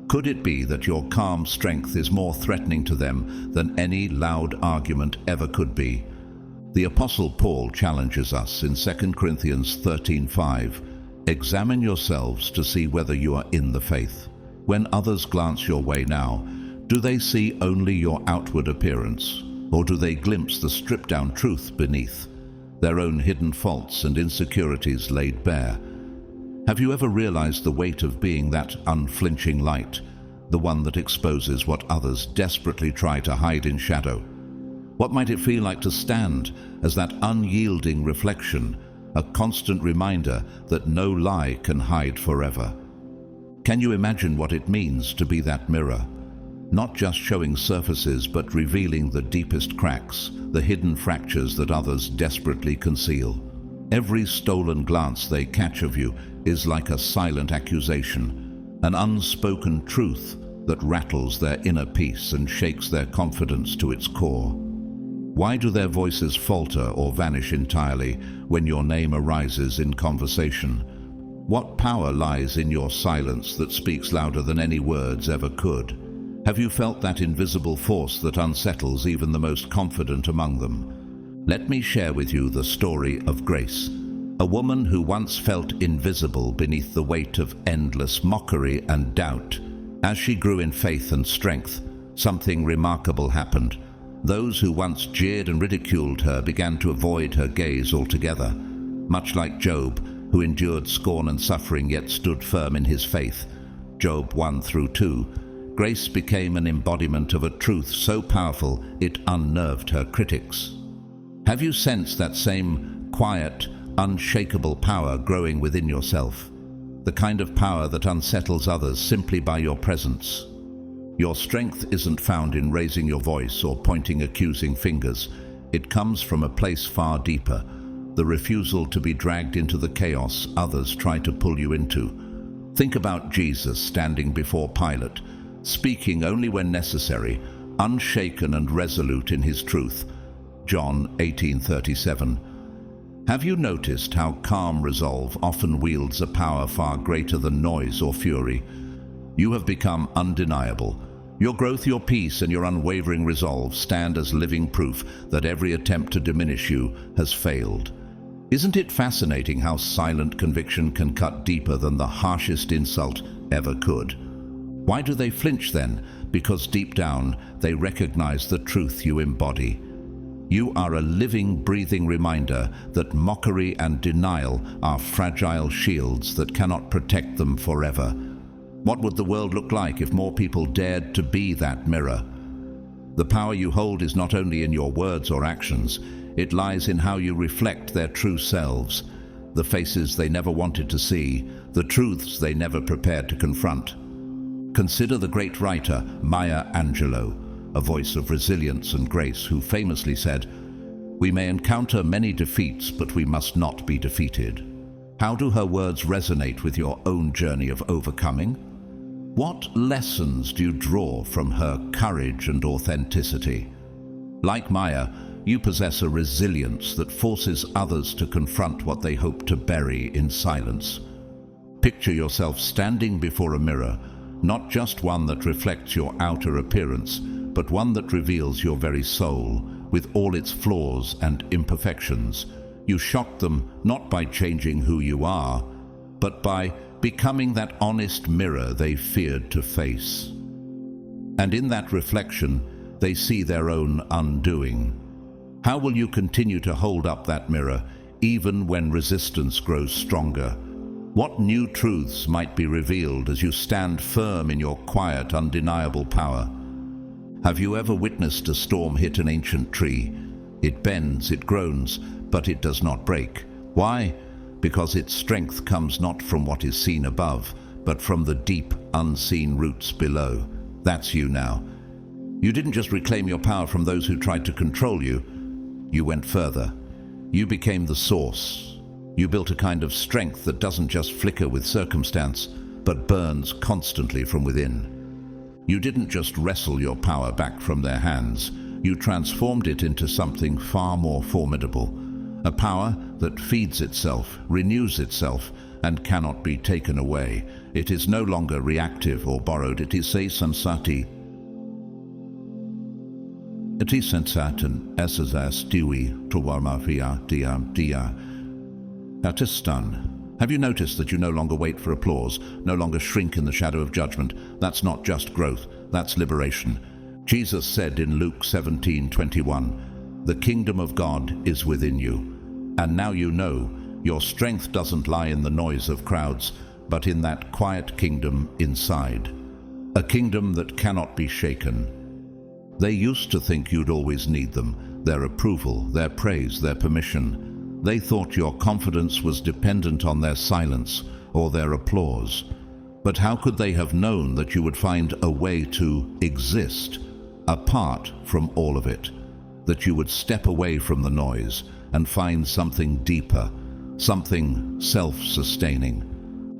Could it be that your calm strength is more threatening to them than any loud argument ever could be? The Apostle Paul challenges us in 2 Corinthians 13:5, "Examine yourselves to see whether you are in the faith. When others glance your way now, do they see only your outward appearance, or do they glimpse the stripped-down truth beneath, their own hidden faults and insecurities laid bare?" Have you ever realized the weight of being that unflinching light, the one that exposes what others desperately try to hide in shadow? What might it feel like to stand as that unyielding reflection, a constant reminder that no lie can hide forever? Can you imagine what it means to be that mirror? Not just showing surfaces, but revealing the deepest cracks, the hidden fractures that others desperately conceal. Every stolen glance they catch of you is like a silent accusation, an unspoken truth that rattles their inner peace and shakes their confidence to its core. Why do their voices falter or vanish entirely when your name arises in conversation? What power lies in your silence that speaks louder than any words ever could? Have you felt that invisible force that unsettles even the most confident among them? Let me share with you the story of Grace, a woman who once felt invisible beneath the weight of endless mockery and doubt. As she grew in faith and strength, something remarkable happened. Those who once jeered and ridiculed her began to avoid her gaze altogether. Much like Job, who endured scorn and suffering yet stood firm in his faith. Job 1-2. Grace became an embodiment of a truth so powerful it unnerved her critics. Have you sensed that same quiet, unshakable power growing within yourself? The kind of power that unsettles others simply by your presence. Your strength isn't found in raising your voice or pointing accusing fingers. It comes from a place far deeper, the refusal to be dragged into the chaos others try to pull you into. Think about Jesus standing before Pilate, speaking only when necessary, unshaken and resolute in his truth. John 18:37. Have you noticed how calm resolve often wields a power far greater than noise or fury? You have become undeniable, Your growth, your peace, and your unwavering resolve stand as living proof that every attempt to diminish you has failed. Isn't it fascinating how silent conviction can cut deeper than the harshest insult ever could? Why do they flinch then? Because deep down, they recognize the truth you embody. You are a living, breathing reminder that mockery and denial are fragile shields that cannot protect them forever. What would the world look like if more people dared to be that mirror? The power you hold is not only in your words or actions, it lies in how you reflect their true selves, the faces they never wanted to see, the truths they never prepared to confront. Consider the great writer Maya Angelou, a voice of resilience and grace, who famously said, "We may encounter many defeats, but we must not be defeated." How do her words resonate with your own journey of overcoming? What lessons do you draw from her courage and authenticity? Like Maya, you possess a resilience that forces others to confront what they hope to bury in silence. Picture yourself standing before a mirror, not just one that reflects your outer appearance, but one that reveals your very soul, with all its flaws and imperfections. You shock them not by changing who you are, but by becoming that honest mirror they feared to face. And in that reflection, they see their own undoing. How will you continue to hold up that mirror, even when resistance grows stronger? What new truths might be revealed as you stand firm in your quiet, undeniable power? Have you ever witnessed a storm hit an ancient tree? It bends, it groans, but it does not break. Why? Because its strength comes not from what is seen above, but from the deep, unseen roots below. That's you now. You didn't just reclaim your power from those who tried to control you. You went further. You became the source. You built a kind of strength that doesn't just flicker with circumstance, but burns constantly from within. You didn't just wrestle your power back from their hands. You transformed it into something far more formidable. A power that feeds itself, renews itself, and cannot be taken away. It is no longer reactive or borrowed. It is sensati. It is sensaten, esas diwi, tuwarmafia dia. That is stun. Have you noticed that you no longer wait for applause, no longer shrink in the shadow of judgment? That's not just growth, that's liberation. Jesus said in Luke 17:21, "The kingdom of God is within you." And now you know your strength doesn't lie in the noise of crowds, but in that quiet kingdom inside. A kingdom that cannot be shaken. They used to think you'd always need them, their approval, their praise, their permission. They thought your confidence was dependent on their silence or their applause. But how could they have known that you would find a way to exist apart from all of it? That you would step away from the noise and find something deeper, something self-sustaining.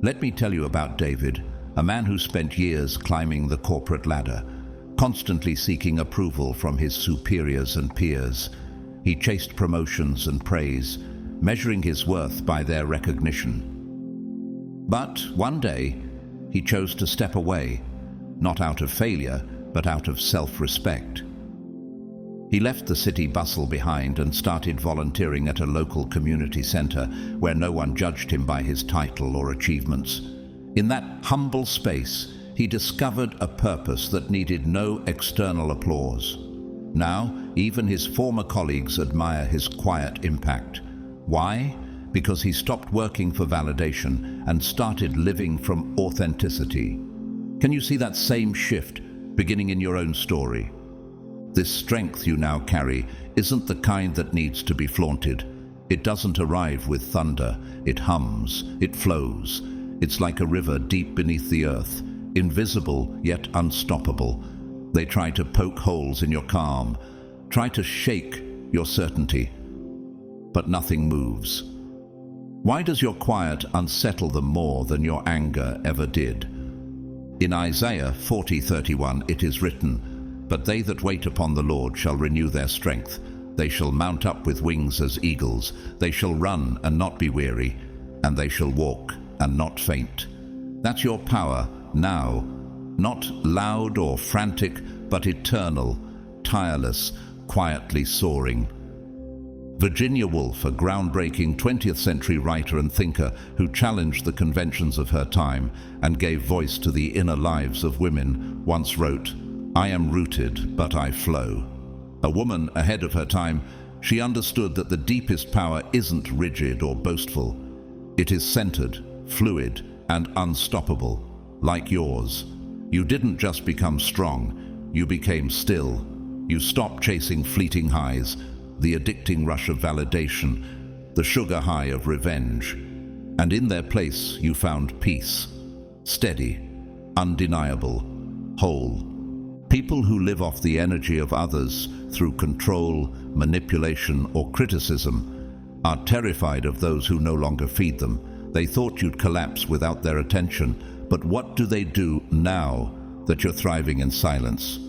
Let me tell you about David, a man who spent years climbing the corporate ladder, constantly seeking approval from his superiors and peers. He chased promotions and praise, measuring his worth by their recognition. But one day, he chose to step away, not out of failure, but out of self-respect. He left the city bustle behind and started volunteering at a local community center where no one judged him by his title or achievements. In that humble space, he discovered a purpose that needed no external applause. Now, even his former colleagues admire his quiet impact. Why? Because he stopped working for validation and started living from authenticity. Can you see that same shift beginning in your own story? This strength you now carry isn't the kind that needs to be flaunted. It doesn't arrive with thunder. It hums, it flows. It's like a river deep beneath the earth, invisible yet unstoppable. They try to poke holes in your calm, try to shake your certainty, but nothing moves. Why does your quiet unsettle them more than your anger ever did? In Isaiah 40:31 it is written, "But they that wait upon the Lord shall renew their strength. They shall mount up with wings as eagles. They shall run and not be weary, and they shall walk and not faint." That's your power now. Not loud or frantic, but eternal, tireless, quietly soaring. Virginia Woolf, a groundbreaking 20th century writer and thinker who challenged the conventions of her time and gave voice to the inner lives of women, once wrote, "I am rooted, but I flow." A woman ahead of her time, she understood that the deepest power isn't rigid or boastful. It is centered, fluid, and unstoppable, like yours. You didn't just become strong, you became still. You stopped chasing fleeting highs, the addicting rush of validation, the sugar high of revenge. And in their place, you found peace. Steady, undeniable, whole. People who live off the energy of others through control, manipulation, or criticism are terrified of those who no longer feed them. They thought you'd collapse without their attention, but what do they do now that you're thriving in silence?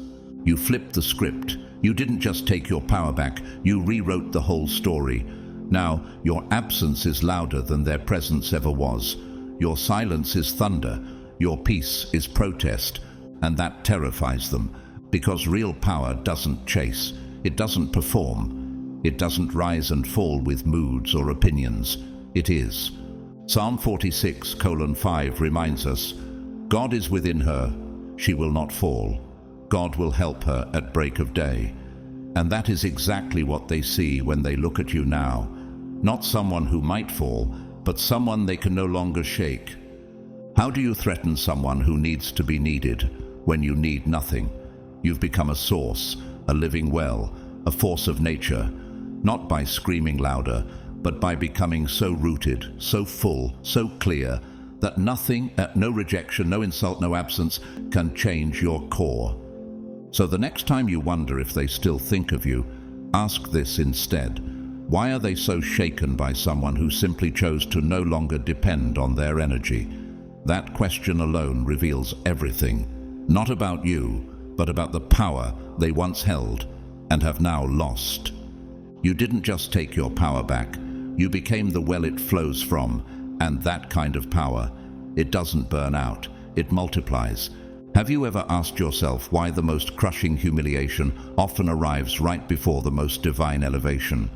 You flipped the script. You didn't just take your power back, you rewrote the whole story. Now, your absence is louder than their presence ever was. Your silence is thunder, your peace is protest, and that terrifies them, because real power doesn't chase, it doesn't perform, it doesn't rise and fall with moods or opinions. It is. Psalm 46:5 reminds us, God is within her, she will not fall. God will help her at break of day. And that is exactly what they see when they look at you now. Not someone who might fall, but someone they can no longer shake. How do you threaten someone who needs to be needed when you need nothing? You've become a source, a living well, a force of nature, not by screaming louder, but by becoming so rooted, so full, so clear, that nothing, no rejection, no insult, no absence can change your core. So the next time you wonder if they still think of you, ask this instead. Why are they so shaken by someone who simply chose to no longer depend on their energy? That question alone reveals everything. Not about you, but about the power they once held and have now lost. You didn't just take your power back, you became the well it flows from, and that kind of power, it doesn't burn out, it multiplies. Have you ever asked yourself why the most crushing humiliation often arrives right before the most divine elevation?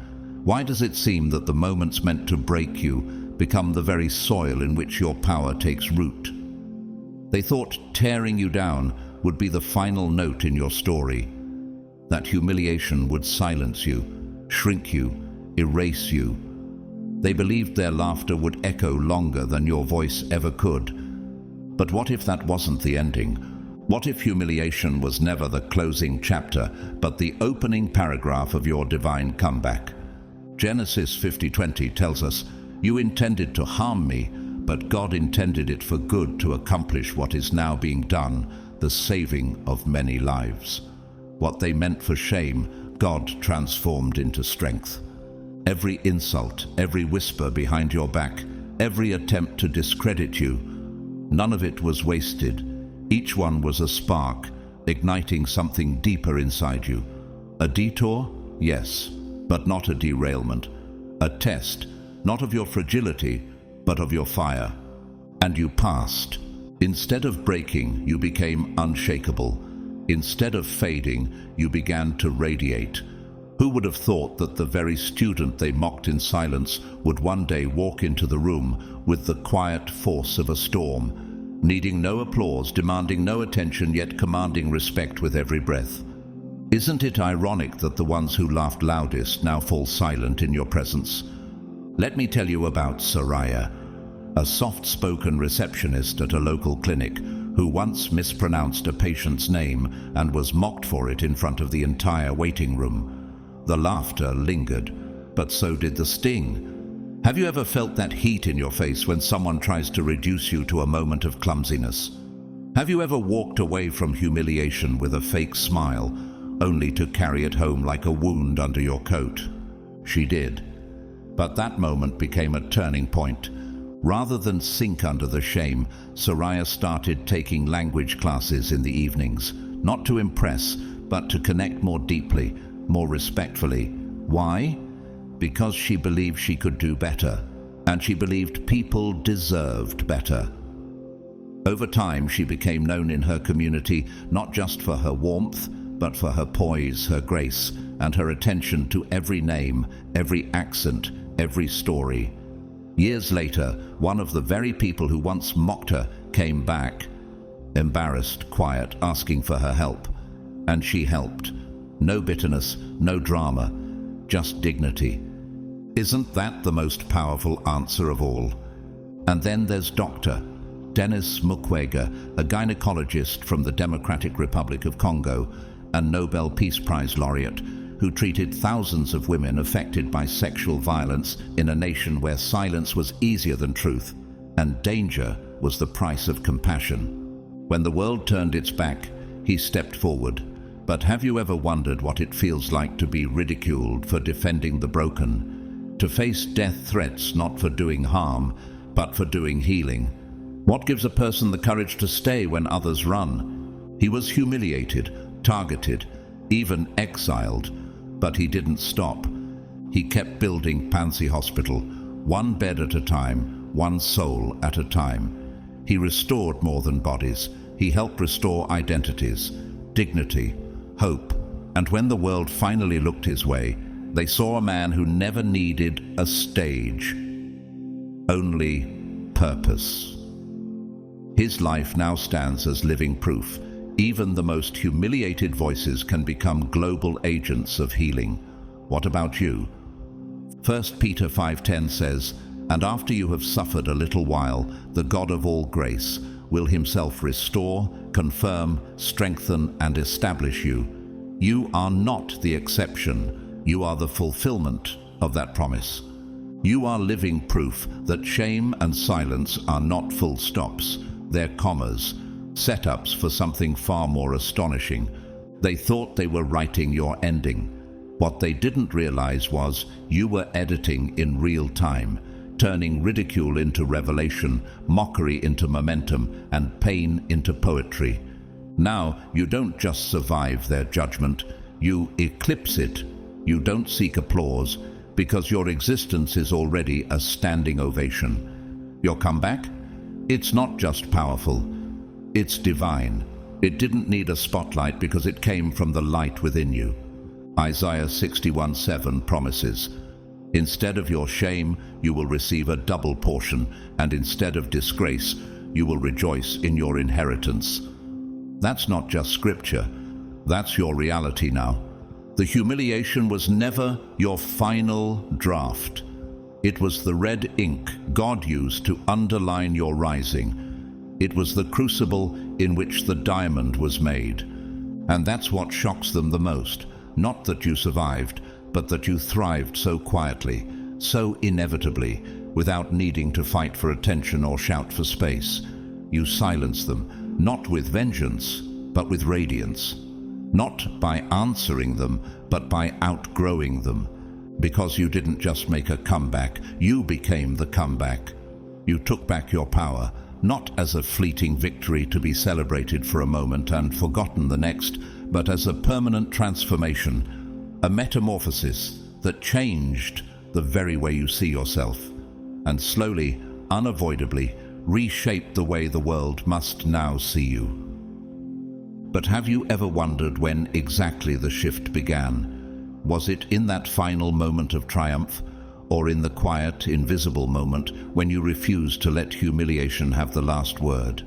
Why does it seem that the moments meant to break you become the very soil in which your power takes root? They thought tearing you down would be the final note in your story. That humiliation would silence you, shrink you, erase you. They believed their laughter would echo longer than your voice ever could. But what if that wasn't the ending? What if humiliation was never the closing chapter, but the opening paragraph of your divine comeback? Genesis 50:20 tells us, "You intended to harm me, but God intended it for good to accomplish what is now being done, the saving of many lives." What they meant for shame, God transformed into strength. Every insult, every whisper behind your back, every attempt to discredit you, none of it was wasted. Each one was a spark, igniting something deeper inside you. A detour? Yes, but not a derailment. A test, not of your fragility, but of your fire. And you passed. Instead of breaking, you became unshakable. Instead of fading, you began to radiate. Who would have thought that the very student they mocked in silence would one day walk into the room with the quiet force of a storm, needing no applause, demanding no attention, yet commanding respect with every breath? Isn't it ironic that the ones who laughed loudest now fall silent in your presence? Let me tell you about Soraya, a soft-spoken receptionist at a local clinic who once mispronounced a patient's name and was mocked for it in front of the entire waiting room. The laughter lingered, but so did the sting. Have you ever felt that heat in your face when someone tries to reduce you to a moment of clumsiness? Have you ever walked away from humiliation with a fake smile, only to carry it home like a wound under your coat? She did. But that moment became a turning point. Rather than sink under the shame, Soraya started taking language classes in the evenings, not to impress, but to connect more deeply, more respectfully. Why? Because she believed she could do better, and she believed people deserved better. Over time, she became known in her community not just for her warmth, but for her poise, her grace, and her attention to every name, every accent, every story. Years later, one of the very people who once mocked her came back, embarrassed, quiet, asking for her help. And she helped. No bitterness, no drama, just dignity. Isn't that the most powerful answer of all? And then there's Dr. Denis Mukwege, a gynecologist from the Democratic Republic of Congo and Nobel Peace Prize laureate, who treated thousands of women affected by sexual violence in a nation where silence was easier than truth, and danger was the price of compassion. When the world turned its back, he stepped forward. But have you ever wondered what it feels like to be ridiculed for defending the broken? To face death threats not for doing harm, but for doing healing? What gives a person the courage to stay when others run? He was humiliated, targeted, even exiled, but he didn't stop. He kept building Pansy Hospital, one bed at a time, one soul at a time. He restored more than bodies. He helped restore identities, dignity, hope. And when the world finally looked his way, they saw a man who never needed a stage, only purpose. His life now stands as living proof. Even the most humiliated voices can become global agents of healing. What about you? 1 Peter 5:10 says, "And after you have suffered a little while, the God of all grace will himself restore, confirm, strengthen, and establish you." You are not the exception. You are the fulfillment of that promise. You are living proof that shame and silence are not full stops. They're commas, setups for something far more astonishing. They thought they were writing your ending. What they didn't realize was you were editing in real time, turning ridicule into revelation, mockery into momentum, and pain into poetry. Now, you don't just survive their judgment, you eclipse it. You don't seek applause, because your existence is already a standing ovation. Your comeback? It's not just powerful, it's divine. It didn't need a spotlight because it came from the light within you. Isaiah 61:7 promises, "Instead of your shame, you will receive a double portion, and instead of disgrace, you will rejoice in your inheritance." That's not just scripture, that's your reality now. The humiliation was never your final draft. It was the red ink God used to underline your rising. It was the crucible in which the diamond was made. And that's what shocks them the most. Not that you survived, but that you thrived so quietly, so inevitably, without needing to fight for attention or shout for space. You silenced them, not with vengeance, but with radiance. Not by answering them, but by outgrowing them. Because you didn't just make a comeback, you became the comeback. You took back your power, not as a fleeting victory to be celebrated for a moment and forgotten the next, but as a permanent transformation, a metamorphosis that changed the very way you see yourself, and slowly, unavoidably, reshaped the way the world must now see you. But have you ever wondered when exactly the shift began? Was it in that final moment of triumph, or in the quiet, invisible moment when you refused to let humiliation have the last word?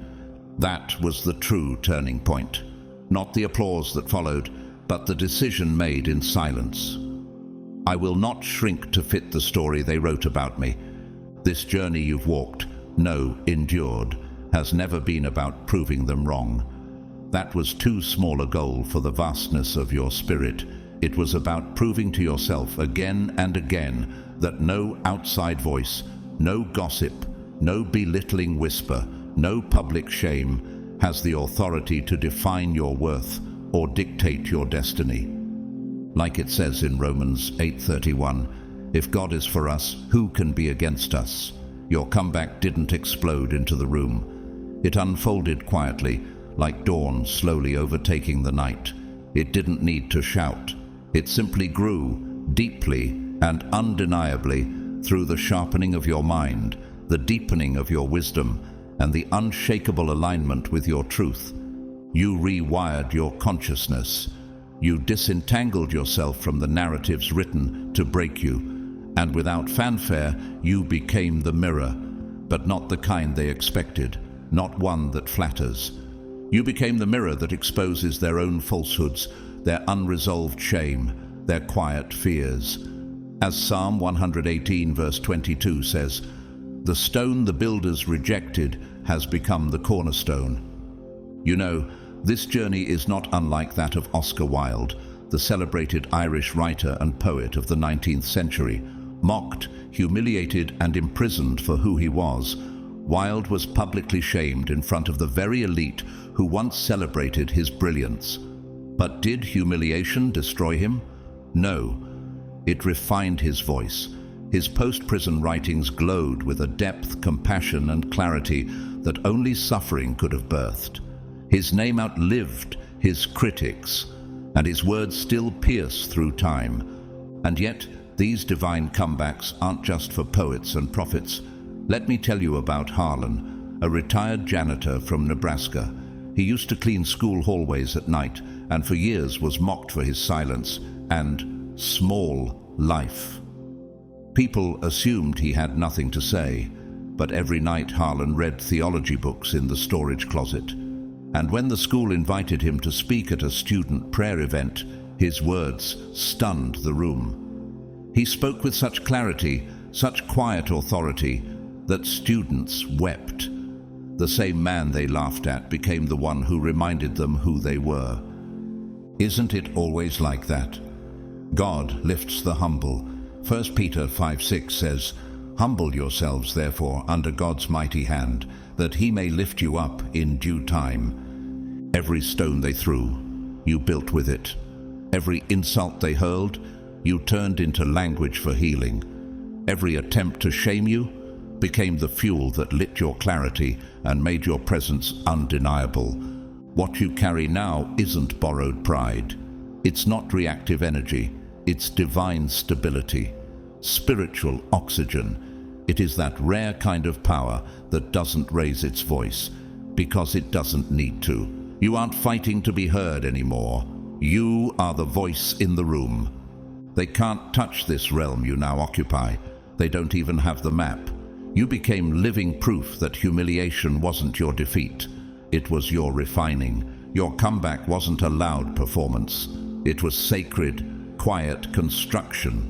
That was the true turning point. Not the applause that followed, but the decision made in silence. I will not shrink to fit the story they wrote about me. This journey you've walked, no, endured, has never been about proving them wrong. That was too small a goal for the vastness of your spirit. It was about proving to yourself again and again that no outside voice, no gossip, no belittling whisper, no public shame has the authority to define your worth or dictate your destiny. Like it says in Romans 8:31, "If God is for us, who can be against us?" Your comeback didn't explode into the room. It unfolded quietly, like dawn slowly overtaking the night. It didn't need to shout. It simply grew, deeply and undeniably, through the sharpening of your mind, the deepening of your wisdom, and the unshakable alignment with your truth. You rewired your consciousness. You disentangled yourself from the narratives written to break you, and without fanfare, you became the mirror, but not the kind they expected, not one that flatters. You became the mirror that exposes their own falsehoods, their unresolved shame, their quiet fears. As Psalm 118 verse 22 says, "The stone the builders rejected has become the cornerstone." You know, this journey is not unlike that of Oscar Wilde, the celebrated Irish writer and poet of the 19th century. Mocked, humiliated, and imprisoned for who he was, Wilde was publicly shamed in front of the very elite who once celebrated his brilliance. But did humiliation destroy him? No. It refined his voice. His post-prison writings glowed with a depth, compassion, and clarity that only suffering could have birthed. His name outlived his critics, and his words still pierce through time. And yet, these divine comebacks aren't just for poets and prophets. Let me tell you about Harlan, a retired janitor from Nebraska. He used to clean school hallways at night, and for years was mocked for his silence and small life. People assumed he had nothing to say, but every night Harlan read theology books in the storage closet. And when the school invited him to speak at a student prayer event, his words stunned the room. He spoke with such clarity, such quiet authority, that students wept. The same man they laughed at became the one who reminded them who they were. Isn't it always like that? God lifts the humble. 1 Peter 5:6 says, "Humble yourselves, therefore, under God's mighty hand, that he may lift you up in due time." Every stone they threw, you built with it. Every insult they hurled, you turned into language for healing. Every attempt to shame you became the fuel that lit your clarity and made your presence undeniable. What you carry now isn't borrowed pride. It's not reactive energy. It's divine stability, spiritual oxygen. It is that rare kind of power that doesn't raise its voice, because it doesn't need to. You aren't fighting to be heard anymore. You are the voice in the room. They can't touch this realm you now occupy. They don't even have the map. You became living proof that humiliation wasn't your defeat. It was your refining. Your comeback wasn't a loud performance. It was sacred, quiet construction.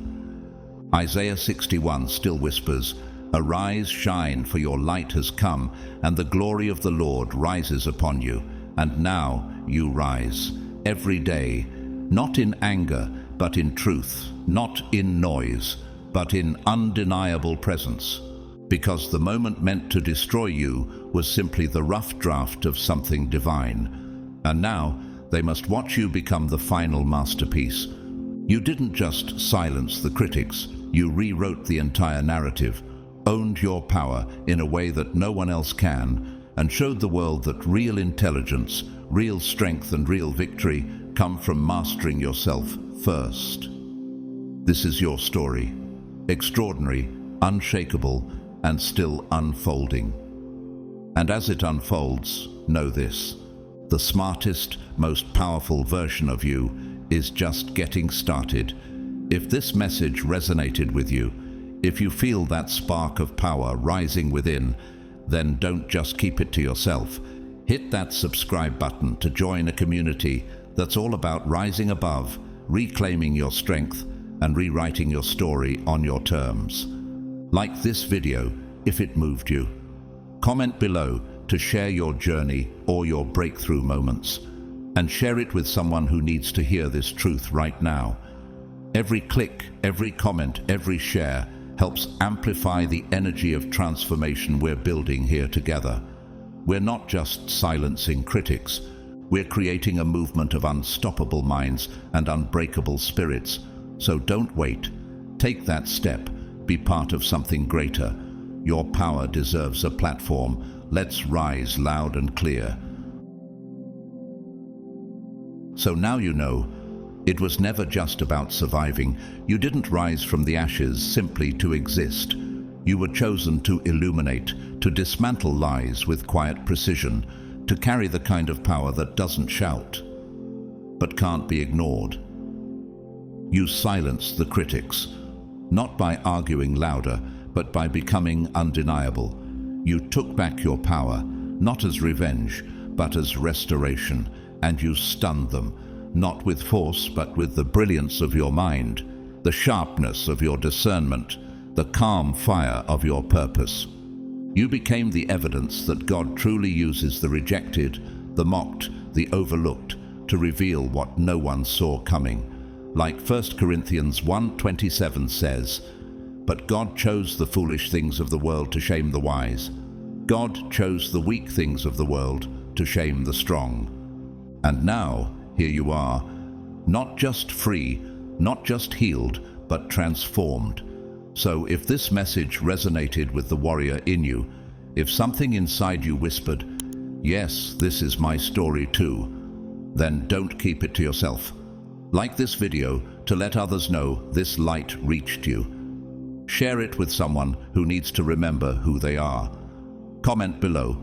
Isaiah 61 still whispers, "Arise, shine, for your light has come, and the glory of the Lord rises upon you." And now you rise, every day, not in anger, but in truth, not in noise, but in undeniable presence. Because the moment meant to destroy you was simply the rough draft of something divine. And now they must watch you become the final masterpiece. You didn't just silence the critics, you rewrote the entire narrative, owned your power in a way that no one else can, and showed the world that real intelligence, real strength, and real victory come from mastering yourself first. This is your story. Extraordinary, unshakable, and still unfolding. And as it unfolds, know this: the smartest, most powerful version of you is just getting started. If this message resonated with you, if you feel that spark of power rising within, then don't just keep it to yourself. Hit that subscribe button to join a community that's all about rising above, reclaiming your strength, and rewriting your story on your terms. Like this video if it moved you. Comment below to share your journey or your breakthrough moments, and share it with someone who needs to hear this truth right now. Every click, every comment, every share helps amplify the energy of transformation we're building here together. We're not just silencing critics. We're creating a movement of unstoppable minds and unbreakable spirits. So don't wait. Take that step. Be part of something greater. Your power deserves a platform. Let's rise loud and clear. So now you know, it was never just about surviving. You didn't rise from the ashes simply to exist. You were chosen to illuminate, to dismantle lies with quiet precision, to carry the kind of power that doesn't shout, but can't be ignored. You silenced the critics, not by arguing louder, but by becoming undeniable. You took back your power, not as revenge, but as restoration, and you stunned them, not with force, but with the brilliance of your mind, the sharpness of your discernment, the calm fire of your purpose. You became the evidence that God truly uses the rejected, the mocked, the overlooked, to reveal what no one saw coming. Like 1 Corinthians 1:27 says, "But God chose the foolish things of the world to shame the wise. God chose the weak things of the world to shame the strong." And now, here you are, not just free, not just healed, but transformed. So if this message resonated with the warrior in you, if something inside you whispered, "Yes, this is my story too," then don't keep it to yourself. Like this video to let others know this light reached you. Share it with someone who needs to remember who they are. Comment below.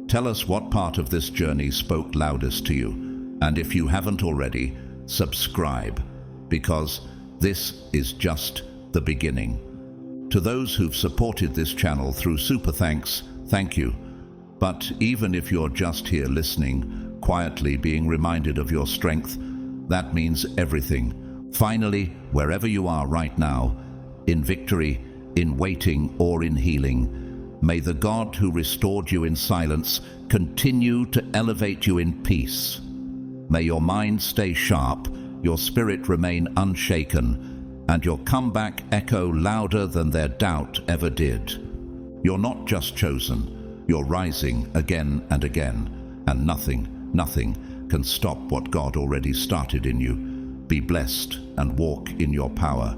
Tell us what part of this journey spoke loudest to you. And if you haven't already, subscribe, because this is just the beginning. To those who've supported this channel through Super Thanks, thank you. But even if you're just here listening, quietly being reminded of your strength, that means everything. Finally, wherever you are right now, in victory, in waiting, or in healing, may the God who restored you in silence continue to elevate you in peace. May your mind stay sharp, your spirit remain unshaken, and your comeback echo louder than their doubt ever did. You're not just chosen, you're rising again and again, and nothing can stop what God already started in you. Be blessed and walk in your power.